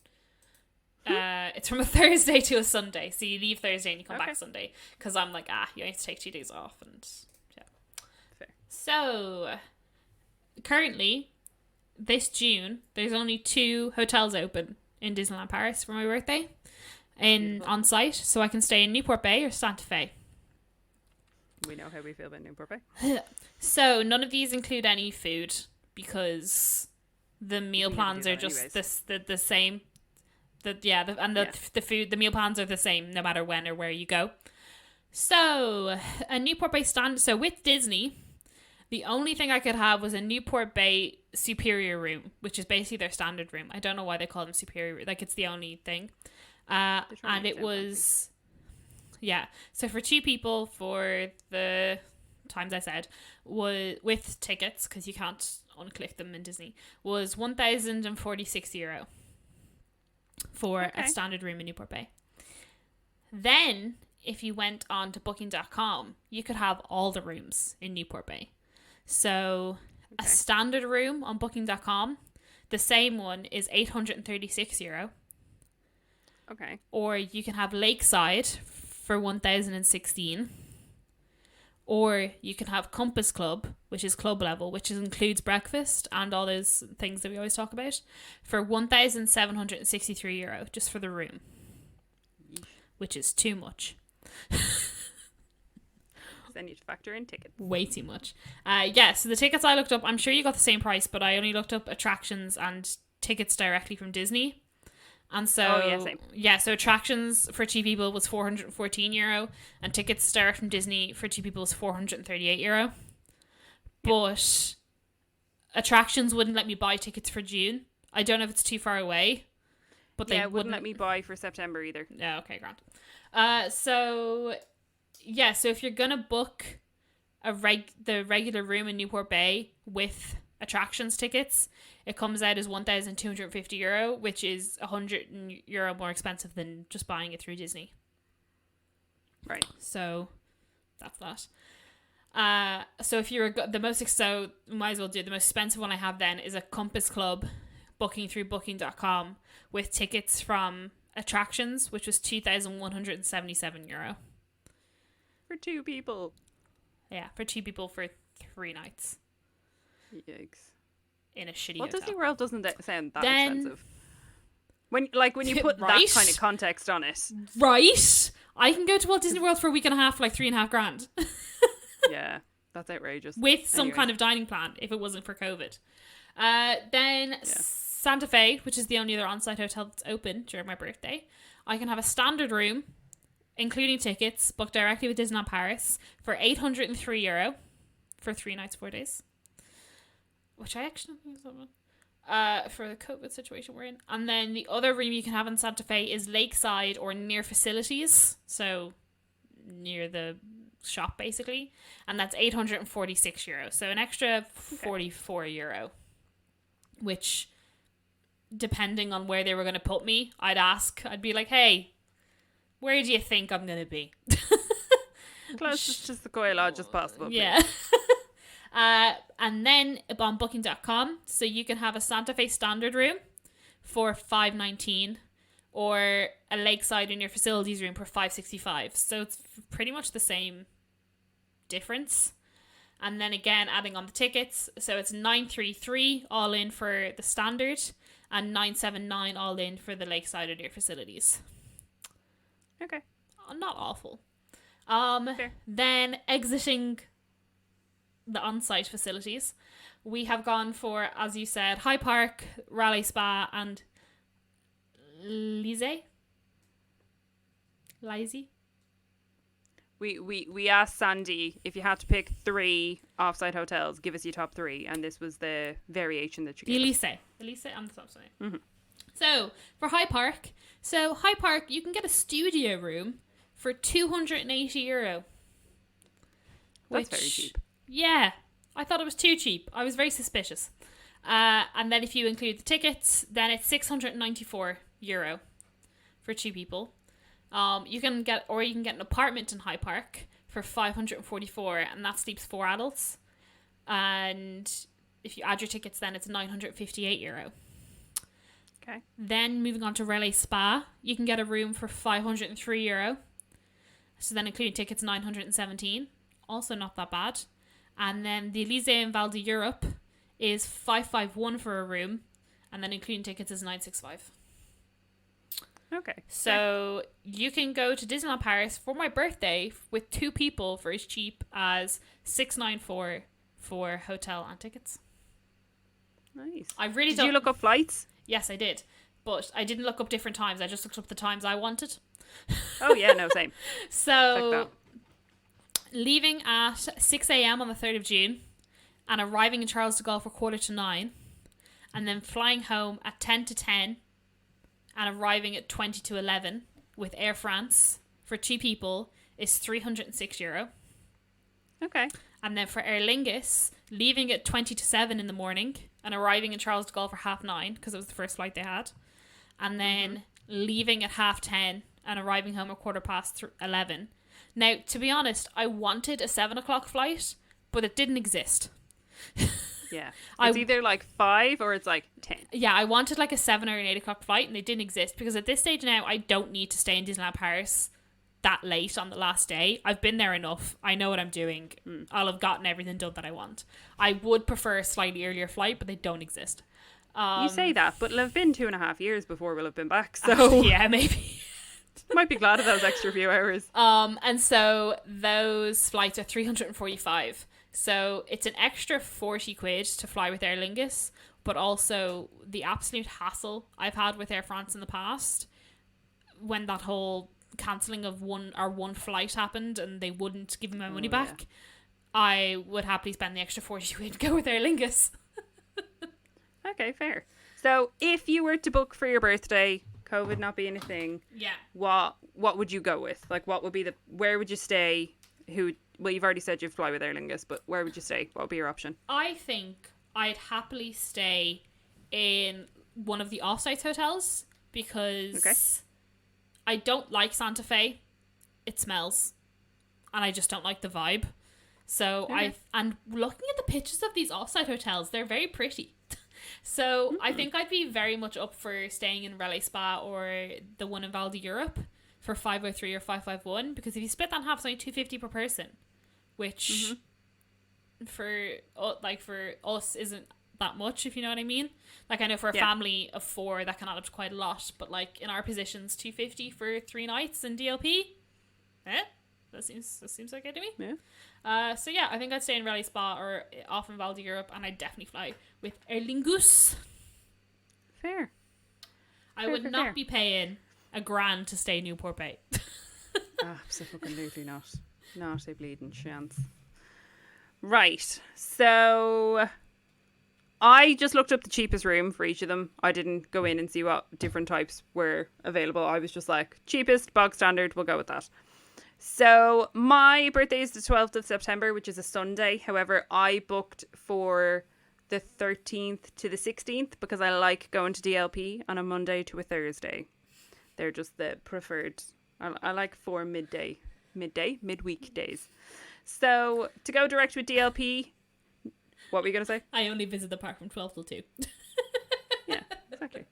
It's from a Thursday to a Sunday, so you leave Thursday and you come back Sunday, because I'm like, you need to take 2 days off, and yeah. Fair. So currently, this June, there's only 2 hotels open in Disneyland Paris for my birthday, on site, so I can stay in Newport Bay or Santa Fe. We know how we feel about Newport Bay. So none of these include any food because the meal plans are just the same. The food, the meal plans are the same no matter when or where you go. So a Newport Bay so with Disney, the only thing I could have was a Newport Bay superior room, which is basically their standard room. I don't know why they call them superior. Like, it's the only thing. And it was, so for 2 people for the times I said, was with tickets, because you can't unclick them in Disney, was €1,046 for a standard room in Newport Bay. Then, if you went on to booking.com, you could have all the rooms in Newport Bay. So a standard room on booking.com, the same one is €836. Okay. Or you can have Lakeside for 1,016. Or you can have Compass Club, which is club level, which includes breakfast and all those things that we always talk about, for €1,763 just for the room, which is too much. Then you factor in tickets. Way too much. So the tickets I looked up, I'm sure you got the same price, but I only looked up attractions and tickets directly from Disney. And so, so attractions for 2 people was €414, and tickets direct from Disney for 2 people was €438. But attractions wouldn't let me buy tickets for June. I don't know if it's too far away, but they wouldn't let me buy for September either. Yeah, okay, grand. So if you're gonna book the regular room in Newport Bay with attractions tickets, it comes out as €1,250, which is €100 more expensive than just buying it through Disney. Right. So that's that. So if you're might as well do the most expensive one I have then is a Compass Club booking through booking.com with tickets from attractions, which was €2,177. For 2 people. Yeah, for 2 people for 3 nights. Yikes. In a shitty hotel. Disney World doesn't sound that expensive. When you put that kind of context on it. Right? I can go to Walt Disney World for a week and a half for like $3,500. Yeah, that's outrageous. With some kind of dining plan if it wasn't for COVID. Then Santa Fe, which is the only other on-site hotel that's open during my birthday. I can have a standard room, including tickets, booked directly with Disneyland Paris for €803 for 3 nights, 4 days. Which I actually think is something for the COVID situation we're in. And then the other room you can have in Santa Fe is Lakeside or near facilities. So near the shop, basically. And that's €846. So an extra €44. Which, depending on where they were going to put me, I'd be like, hey, where do you think I'm going to be? Closest to Sequoia Lodge as possible. Please. Yeah. And then on booking.com, so you can have a Santa Fe standard room for $519 or a Lakeside in your facilities room for $565. So it's pretty much the same difference. And then again, adding on the tickets, so it's $933 all in for the standard, and 979 all in for the lakeside or near facilities. Okay. Not awful. Fair. Then exiting the on-site facilities, we have gone for, as you said, High Park, Raleigh Spa, and Lizzie. We asked Sandy if you had to pick 3 offsite hotels, give us your top 3, and this was the variation that you The gave. Elise and the top side. So for High Park, you can get a studio room for €280. That's very cheap. Yeah, I thought it was too cheap. I was very suspicious. And then if you include the tickets, then it's €694 for 2 people. You can get an apartment in High Park for $544, and that sleeps 4 adults. And if you add your tickets, then it's €958. Okay. Then moving on to Raleigh Spa, you can get a room for €503. So then including tickets, 917. Also not that bad. And then the Elysee in Val d'Europe is 551 for a room, and then including tickets is 965. Okay. So you can go to Disneyland Paris for my birthday with 2 people for as cheap as $694 for hotel and tickets. Nice. Did you look up flights? Yes, I did. But I didn't look up different times. I just looked up the times I wanted. Oh, yeah, no, same. So leaving at 6 a.m. on the 3rd of June and arriving in Charles de Gaulle for 8:45, and then flying home at 10 to 10 and arriving at 20 to 11 with Air France for 2 people is €306. Okay. And then for Aer Lingus, leaving at 20 to 7 in the morning and arriving in Charles de Gaulle for 9:30 because it was the first flight they had, and then leaving at 10:30 and arriving home at 11:15. Now, to be honest, I wanted a 7 o'clock flight, but it didn't exist. Yeah. It's either like 5 or it's like 10. Yeah, I wanted like a 7 or an 8 o'clock flight, and they didn't exist because at this stage now, I don't need to stay in Disneyland Paris that late on the last day. I've been there enough. I know what I'm doing. I'll have gotten everything done that I want. I would prefer a slightly earlier flight, but they don't exist. You say that, but it'll have been 2.5 years before we'll have been back, so yeah, maybe. might be glad of those extra few hours. And so those flights are 345. So it's an extra 40 quid to fly with Aer Lingus, but also the absolute hassle I've had with Air France in the past when that whole cancelling of one flight happened and they wouldn't give me my money back. Yeah. I would happily spend the extra 40 quid to go with Aer Lingus. Okay, fair. So if you were to book for your birthday, COVID not being a thing, what would you go with? Like, what would be where would you stay? Well, you've already said you'd fly with Aer Lingus, but where would you stay? What would be your option? I think I'd happily stay in one of the offsite hotels because I don't like Santa Fe. It smells, and I just don't like the vibe. So and looking at the pictures of these offsite hotels, they're very pretty. So I think I'd be very much up for staying in Raleigh Spa or the one in Val d'Europe for 503 or 551, because if you split that in half, it's only $250 per person, which for us isn't that much, if you know what I mean. Like, I know for a family of 4 that can add up to quite a lot, but like in our positions, $250 for 3 nights in DLP, that seems okay to me. So yeah, I think I'd stay in Raleigh Spa or off in Val d'Europe, and I'd definitely fly with Aer Lingus. Fair. I would not be paying $1,000 to stay in Newport Bay. Absolutely not. Not a bleeding chance. Right. So I just looked up the cheapest room for each of them. I didn't go in and see what different types were available. I was just like, cheapest, bog standard, we'll go with that. So my birthday is the 12th of September, which is a Sunday. However, I booked for the 13th to the 16th because I like going to DLP on a Monday to a Thursday. They're just the preferred. I like 4 midweek days. So to go direct with DLP, what were you going to say? I only visit the park from 12 till 2. Yeah, exactly.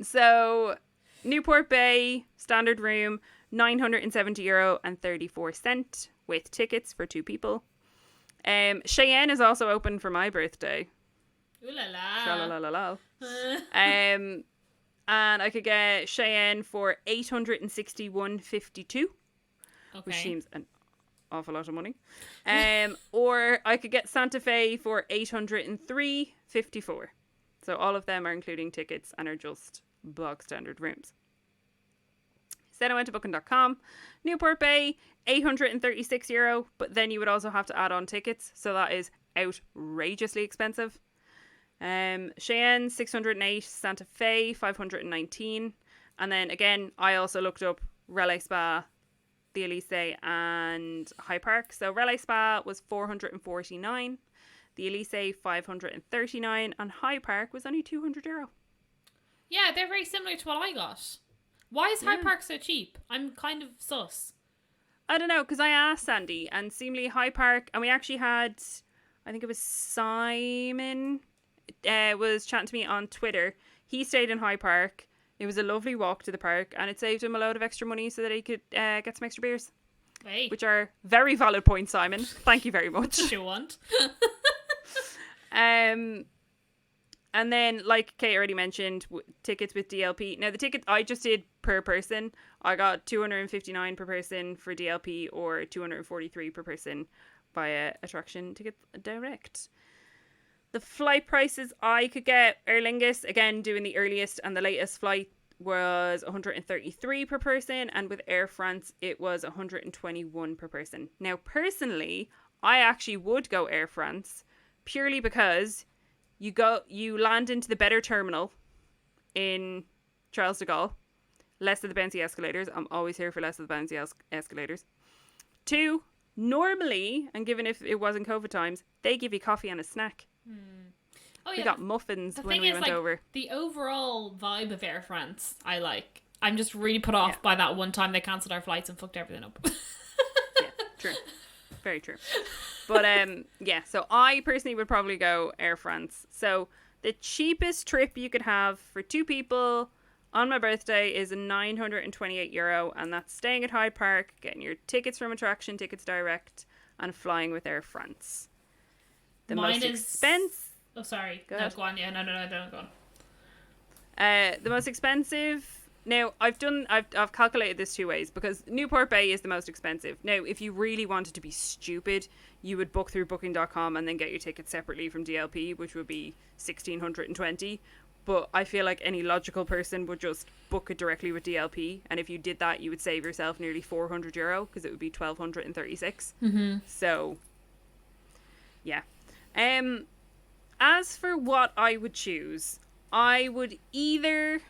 So Newport Bay, standard room, €970.34 with tickets for 2 people. Cheyenne is also open for my birthday. Ooh la la. Tra-la-la-la-la. And I could get Cheyenne for $861.52, which seems an awful lot of money. Or I could get Santa Fe for $803.54. So all of them are including tickets and are just bog standard rooms. Then I went to booking.com. Newport Bay, €836, but then you would also have to add on tickets, so that is outrageously expensive. Cheyenne, 608, Santa Fe, 519. And then again, I also looked up Relais Spa, the Elysee, and High Park. So Relais Spa was 449, the Elysee 539, and High Park was only €200. Yeah, they're very similar to what I got. Why is High Park so cheap? I'm kind of sus. I don't know, because I asked Sandy, and seemingly High Park, and we actually had, I think it was Simon, was chatting to me on Twitter. He stayed in High Park. It was a lovely walk to the park, and it saved him a load of extra money so that he could get some extra beers. Hey. Which are very valid points, Simon. Thank you very much. What you want? And then, like Kate already mentioned, tickets with DLP. Now, the ticket I just did per person, I got $259 per person for DLP or $243 per person via Attraction Ticket Direct. The flight prices I could get, Aer Lingus, again, doing the earliest and the latest flight, was $133 per person, and with Air France, it was $121 per person. Now, personally, I actually would go Air France, purely because you land into the better terminal in Charles de Gaulle, less of the bouncy escalators. I'm always here for less of the bouncy escalators. 2, normally, and given if it wasn't COVID times, they give you coffee and a snack. Oh, yeah. We got muffins when we went over. The overall vibe of Air France, I like. I'm just really put off by that one time they cancelled our flights and fucked everything up. Yeah, true. Very true. But so I personally would probably go Air France. So the cheapest trip you could have for 2 people on my birthday is €928, and that's staying at Hyde Park, getting your tickets from Attraction Tickets Direct, and flying with Air France. The Mine most is expensive. Oh, sorry. Go No, ahead. go on. Yeah, no, don't go on. The most expensive. Now I've calculated this 2 ways, because Newport Bay is the most expensive. Now, if you really wanted to be stupid, you would book through booking.com and then get your tickets separately from DLP, which would be $1,620. But I feel like any logical person would just book it directly with DLP, and if you did that, you would save yourself nearly €400, because it would be $1,236. So, yeah. As for what I would choose, I would either.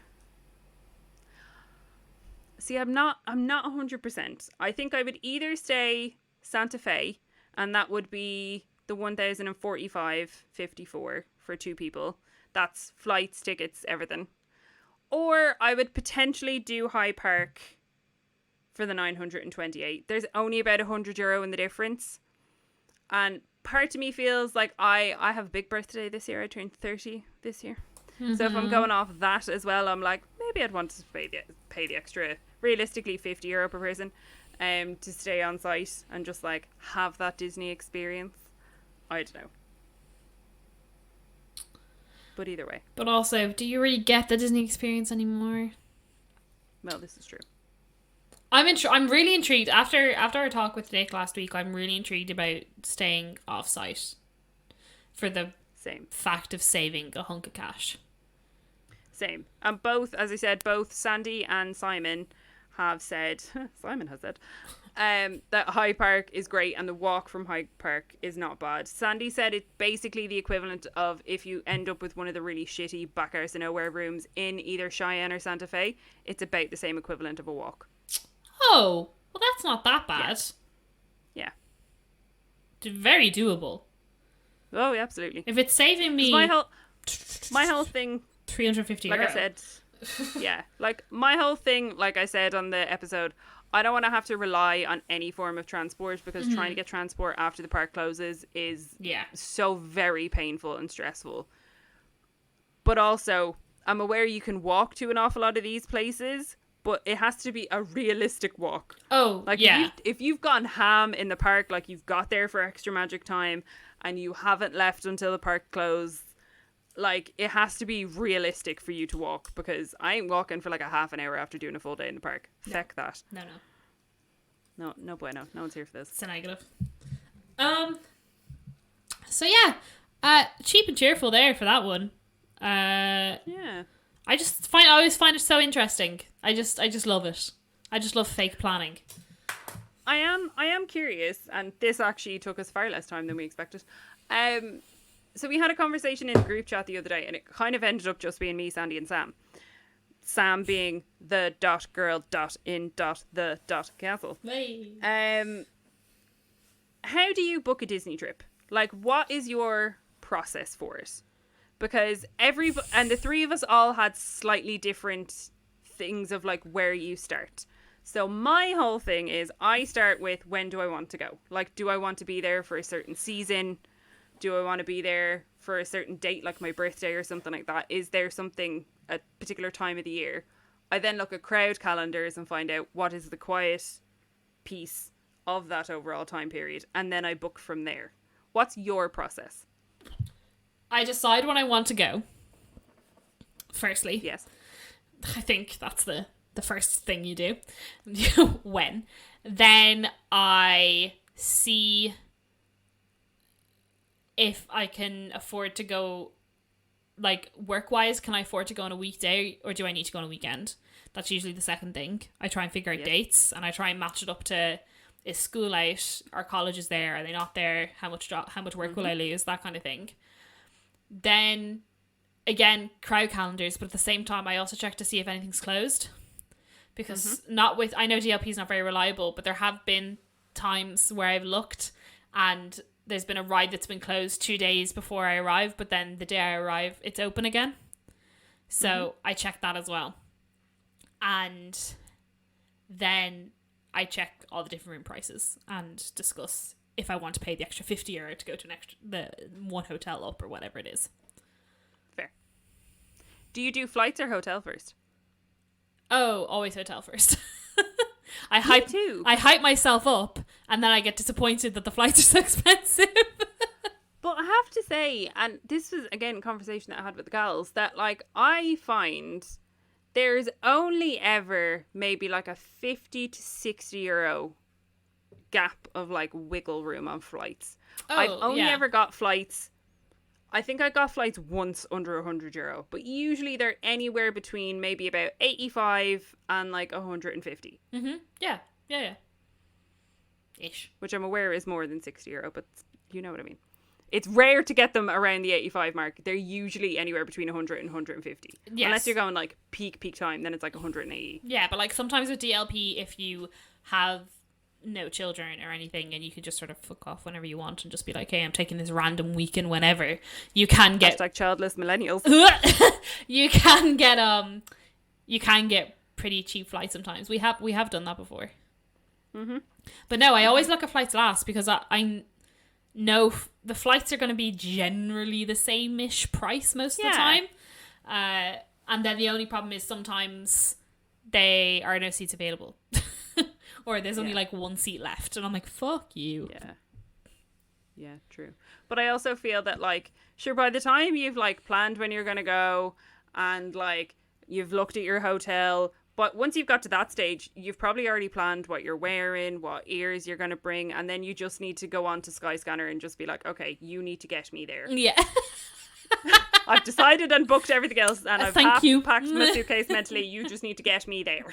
See, I'm not 100%. I think I would either stay Santa Fe, and that would be the $1,045.54 for 2 people. That's flights, tickets, everything. Or I would potentially do High Park for the $928. There's only about €100 in the difference. And part of me feels like I have a big birthday this year. I turned 30 this year. So if I'm going off that as well, I'm like, maybe I'd want to pay the extra, realistically €50 per person, to stay on site and just like have that Disney experience. I don't know. But either way. But also, do you really get the Disney experience anymore? Well, this is true. I'm really intrigued. After our talk with Nick last week, I'm really intrigued about staying off site for the fact of saving a hunk of cash. Same. And both, as I said, both Sandy and Simon have said, Simon has said, that Hyde Park is great and the walk from Hyde Park is not bad. Sandy said it's basically the equivalent of if you end up with one of the really shitty back arse of nowhere rooms in either Cheyenne or Santa Fe, it's about the same equivalent of a walk. Oh, well, that's not that bad. Yeah. Very doable. Oh, yeah, absolutely. If it's saving me my whole thing, €350. like I said, yeah, like my whole thing, like I said on the episode, I don't want to have to rely on any form of transport, because trying to get transport after the park closes is so very painful and stressful. But also, I'm aware you can walk to an awful lot of these places, but it has to be a realistic walk. Oh, like, yeah. If you've gone ham in the park, like you've got there for extra magic time and you haven't left until the park closed, like, it has to be realistic for you to walk, because I ain't walking for like a half an hour after doing a full day in the park. No. Feck that. No bueno. No one's here for this. it's a negative. So yeah, cheap and cheerful there for that one. Yeah. I always find it so interesting. I just love it. I just love fake planning. I am curious, and this actually took us far less time than we expected. So we had a conversation in the group chat the other day, and it kind of ended up just being me, Sandy, and Sam. Sam being the .girl .in the castle. Hey. How do you book a Disney trip? Like, what is your process for it? Because the three of us all had slightly different things of like where you start. So my whole thing is, I start with, when do I want to go? Like, do I want to be there for a certain season? Do I want to be there for a certain date, like my birthday or something like that? Is there something at a particular time of the year? I then look at crowd calendars and find out what is the quiet piece of that overall time period. And then I book from there. What's your process? I decide when I want to go. Firstly. Yes. I think that's the first thing you do. When. Then I see if I can afford to go, like, work-wise, can I afford to go on a weekday, or do I need to go on a weekend? That's usually the second thing. I try and figure out dates, and I try and match it up to, is school out? Are colleges there? Are they not there? How much work will I lose? That kind of thing. Then, again, crowd calendars, but at the same time, I also check to see if anything's closed. Because I know DLP is not very reliable, but there have been times where I've looked and there's been a ride that's been closed 2 days before I arrive, but then the day I arrive, it's open again. So I check that as well. And then I check all the different room prices and discuss if I want to pay the extra €50 to go to the one hotel up or whatever it is. Fair. Do you do flights or hotel first? Oh, always hotel first. I hype myself up, and then I get disappointed that the flights are so expensive. But I have to say, and this was again a conversation that I had with the gals, that like I find there's only ever maybe like a €50 to €60 gap of like wiggle room on flights. I've only ever got flights. I think I got flights once under €100, but usually they're anywhere between maybe about 85 and like 150. Yeah. Ish. Which I'm aware is more than €60, but you know what I mean. It's rare to get them around the 85 mark. They're usually anywhere between 100 and 150. Yes. Unless you're going like peak time, then it's like 180. Yeah, but like sometimes with DLP, if you have no children or anything and you can just sort of fuck off whenever you want and just be like, hey, I'm taking this random weekend whenever, you can get # childless millennials. you can get pretty cheap flights sometimes. We have done that before. But no, I always look at flights last, because I know the flights are going to be generally the same-ish price most of the time. And then the only problem is sometimes there are no seats available. Or there's only like one seat left, and I'm like, fuck you. Yeah, true. But I also feel that like, sure, by the time you've like planned when you're going to go and like you've looked at your hotel, but once you've got to that stage, you've probably already planned what you're wearing, what ears you're going to bring, and then you just need to go on to Skyscanner and just be like, okay, you need to get me there. Yeah. I've decided and booked everything else, and I've Thank you. packed my suitcase mentally. You just need to get me there.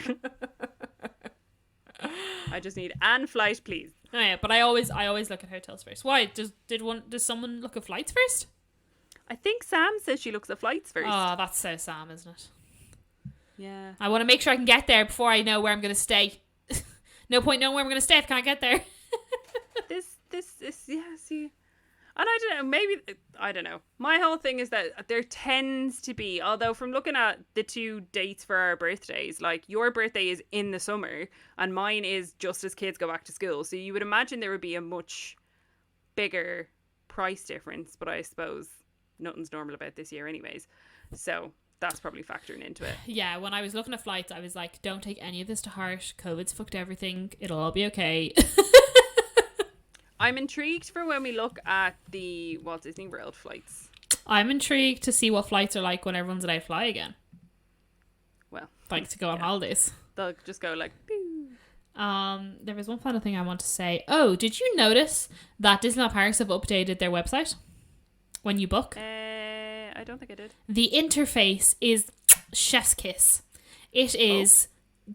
I just need an flight, please. Oh yeah, but I always look at hotels first. Why? Does someone look at flights first? I think Sam says she looks at flights first. Oh, that's so Sam, isn't it? Yeah. I want to make sure I can get there before I know where I'm going to stay. No point knowing where I'm going to stay if I can't get there. This is, yeah, see. And I don't know, maybe, I don't know. My whole thing is that there tends to be, although from looking at the 2 dates for our birthdays, like your birthday is in the summer and mine is just as kids go back to school. So you would imagine there would be a much bigger price difference, but I suppose nothing's normal about this year anyways. So that's probably factoring into it. Yeah, when I was looking at flights, I was like, don't take any of this to heart. COVID's fucked everything. It'll all be okay. I'm intrigued for when we look at the Walt Disney World flights. I'm intrigued to see what flights are like when everyone's allowed to fly again. Well, Like to go on holidays. they'll just go like, pew. There was one final thing I want to say. Oh, did you notice that Disneyland Paris have updated their website when you book? I don't think I did. The interface is chef's kiss. It is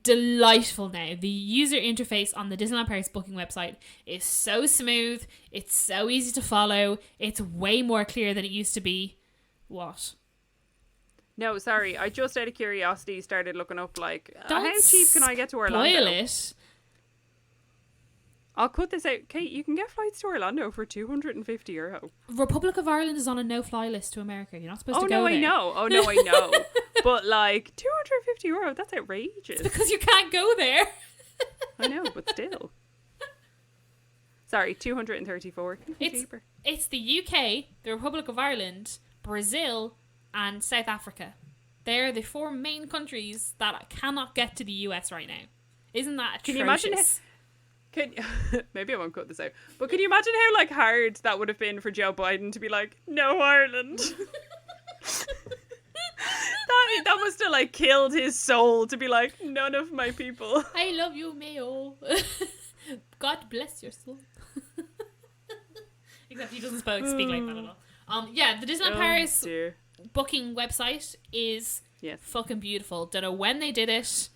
delightful now. The user interface on the Disneyland Paris booking website is so smooth. It's so easy to follow. It's way more clear than it used to be. What? No, sorry. I just out of curiosity started looking up like, Don't how cheap can I get to Orlando? Spoil it. I'll cut this out. Kate, you can get flights to Orlando for €250. Republic of Ireland is on a no-fly list to America. You're not supposed to go there. I know. Oh, no, I know. But like, €250, that's outrageous. It's because you can't go there. I know, but still. Sorry, 234. Cheaper. It's the UK, the Republic of Ireland, Brazil, and South Africa. They're the 4 main countries that cannot get to the US right now. Isn't that atrocious? Can you imagine maybe I won't cut this out, but can you imagine how like hard that would have been for Joe Biden to be like, no Ireland? that must have like killed his soul to be like, none of my people. I love you, Mayo. God bless your soul. Except he doesn't speak like that at all. Yeah, the Disneyland Paris booking website is fucking beautiful. Don't know when they did it,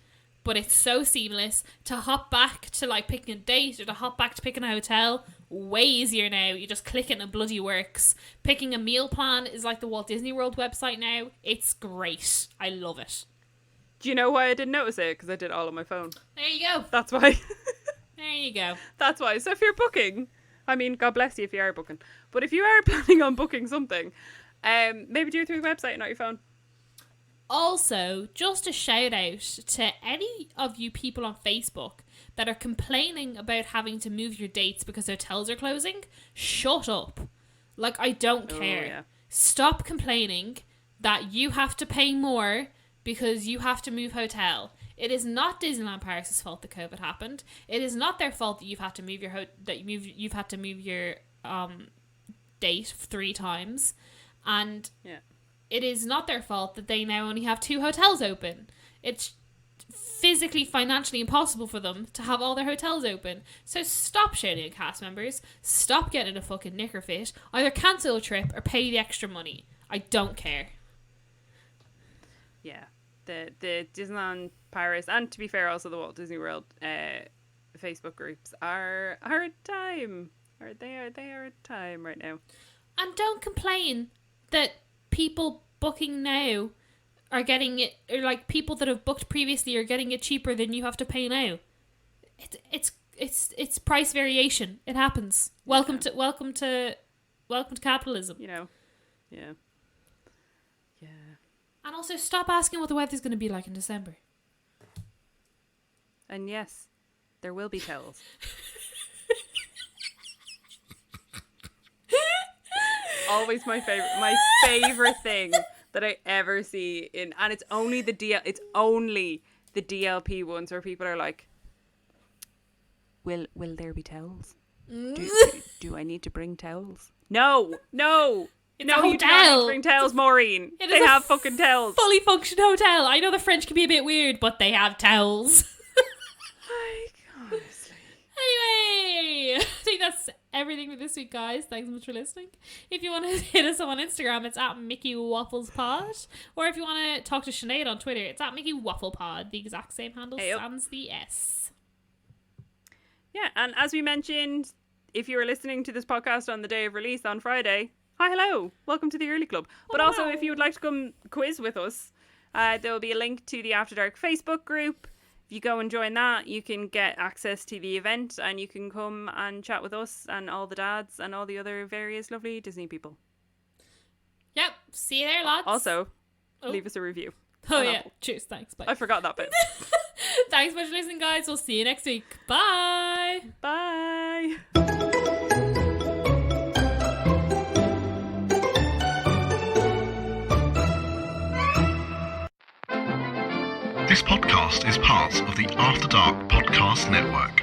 but it's so seamless. To hop back to like picking a date or to hop back to picking a hotel, way easier now. You just click it and it bloody works. Picking a meal plan is like the Walt Disney World website now. It's great. I love it. Do you know why I didn't notice it? Because I did it all on my phone. There you go. That's why. There you go. That's why. So if you're booking, I mean, God bless you if you are booking, but if you are planning on booking something, maybe do it through the website, not your phone. Also, just a shout out to any of you people on Facebook that are complaining about having to move your dates because hotels are closing. Shut up. Like, I don't care. Yeah. Stop complaining that you have to pay more because you have to move hotel. It is not Disneyland Paris' fault that COVID happened. It is not their fault that you've had to move your you've had to move your date 3 times, and it is not their fault that they now only have 2 hotels open. It's physically, financially impossible for them to have all their hotels open. So stop shouting at cast members. Stop getting a fucking knicker fit. Either cancel a trip or pay the extra money. I don't care. Yeah. The Disneyland Paris, and to be fair, also the Walt Disney World Facebook groups are a time. They are a time right now. And don't complain that people booking now are getting it, or like people that have booked previously are getting it cheaper than you have to pay now. It's price variation. It happens. Welcome to capitalism. You know. Yeah. Yeah. And also stop asking what the weather's going to be like in December. And yes, there will be towels. Always my favorite thing that I ever see and it's only the DLP ones where people are like, will there be towels? Do I need to bring towels? No. It's No, a you do not need hotel. to bring towels, Maureen. They have fucking towels. Fully functioning hotel. I know the French can be a bit weird, but they have towels. Like, honestly. Anyway, I think that's everything for this week, guys. Thanks so much for listening. If you want to hit us up on Instagram, it's at Mickey Waffles Pod. Or if you want to talk to Sinead on Twitter, it's at Mickey Waffle Pod. The exact same handle sans the S. Yeah, and as we mentioned, if you were listening to this podcast on the day of release on Friday, hi, hello, welcome to the Early Club. But also, if you would like to come quiz with us, there will be a link to the After Dark Facebook group. If you go and join that, you can get access to the event and you can come and chat with us and all the dads and all the other various lovely Disney people. Yep, see you there, lads. Also, leave us a review. Oh yeah, Apple. Cheers, thanks, bye. I forgot that bit. Thanks so much for listening, guys. We'll see you next week. Bye. Bye. This podcast is part of the After Dark Podcast Network.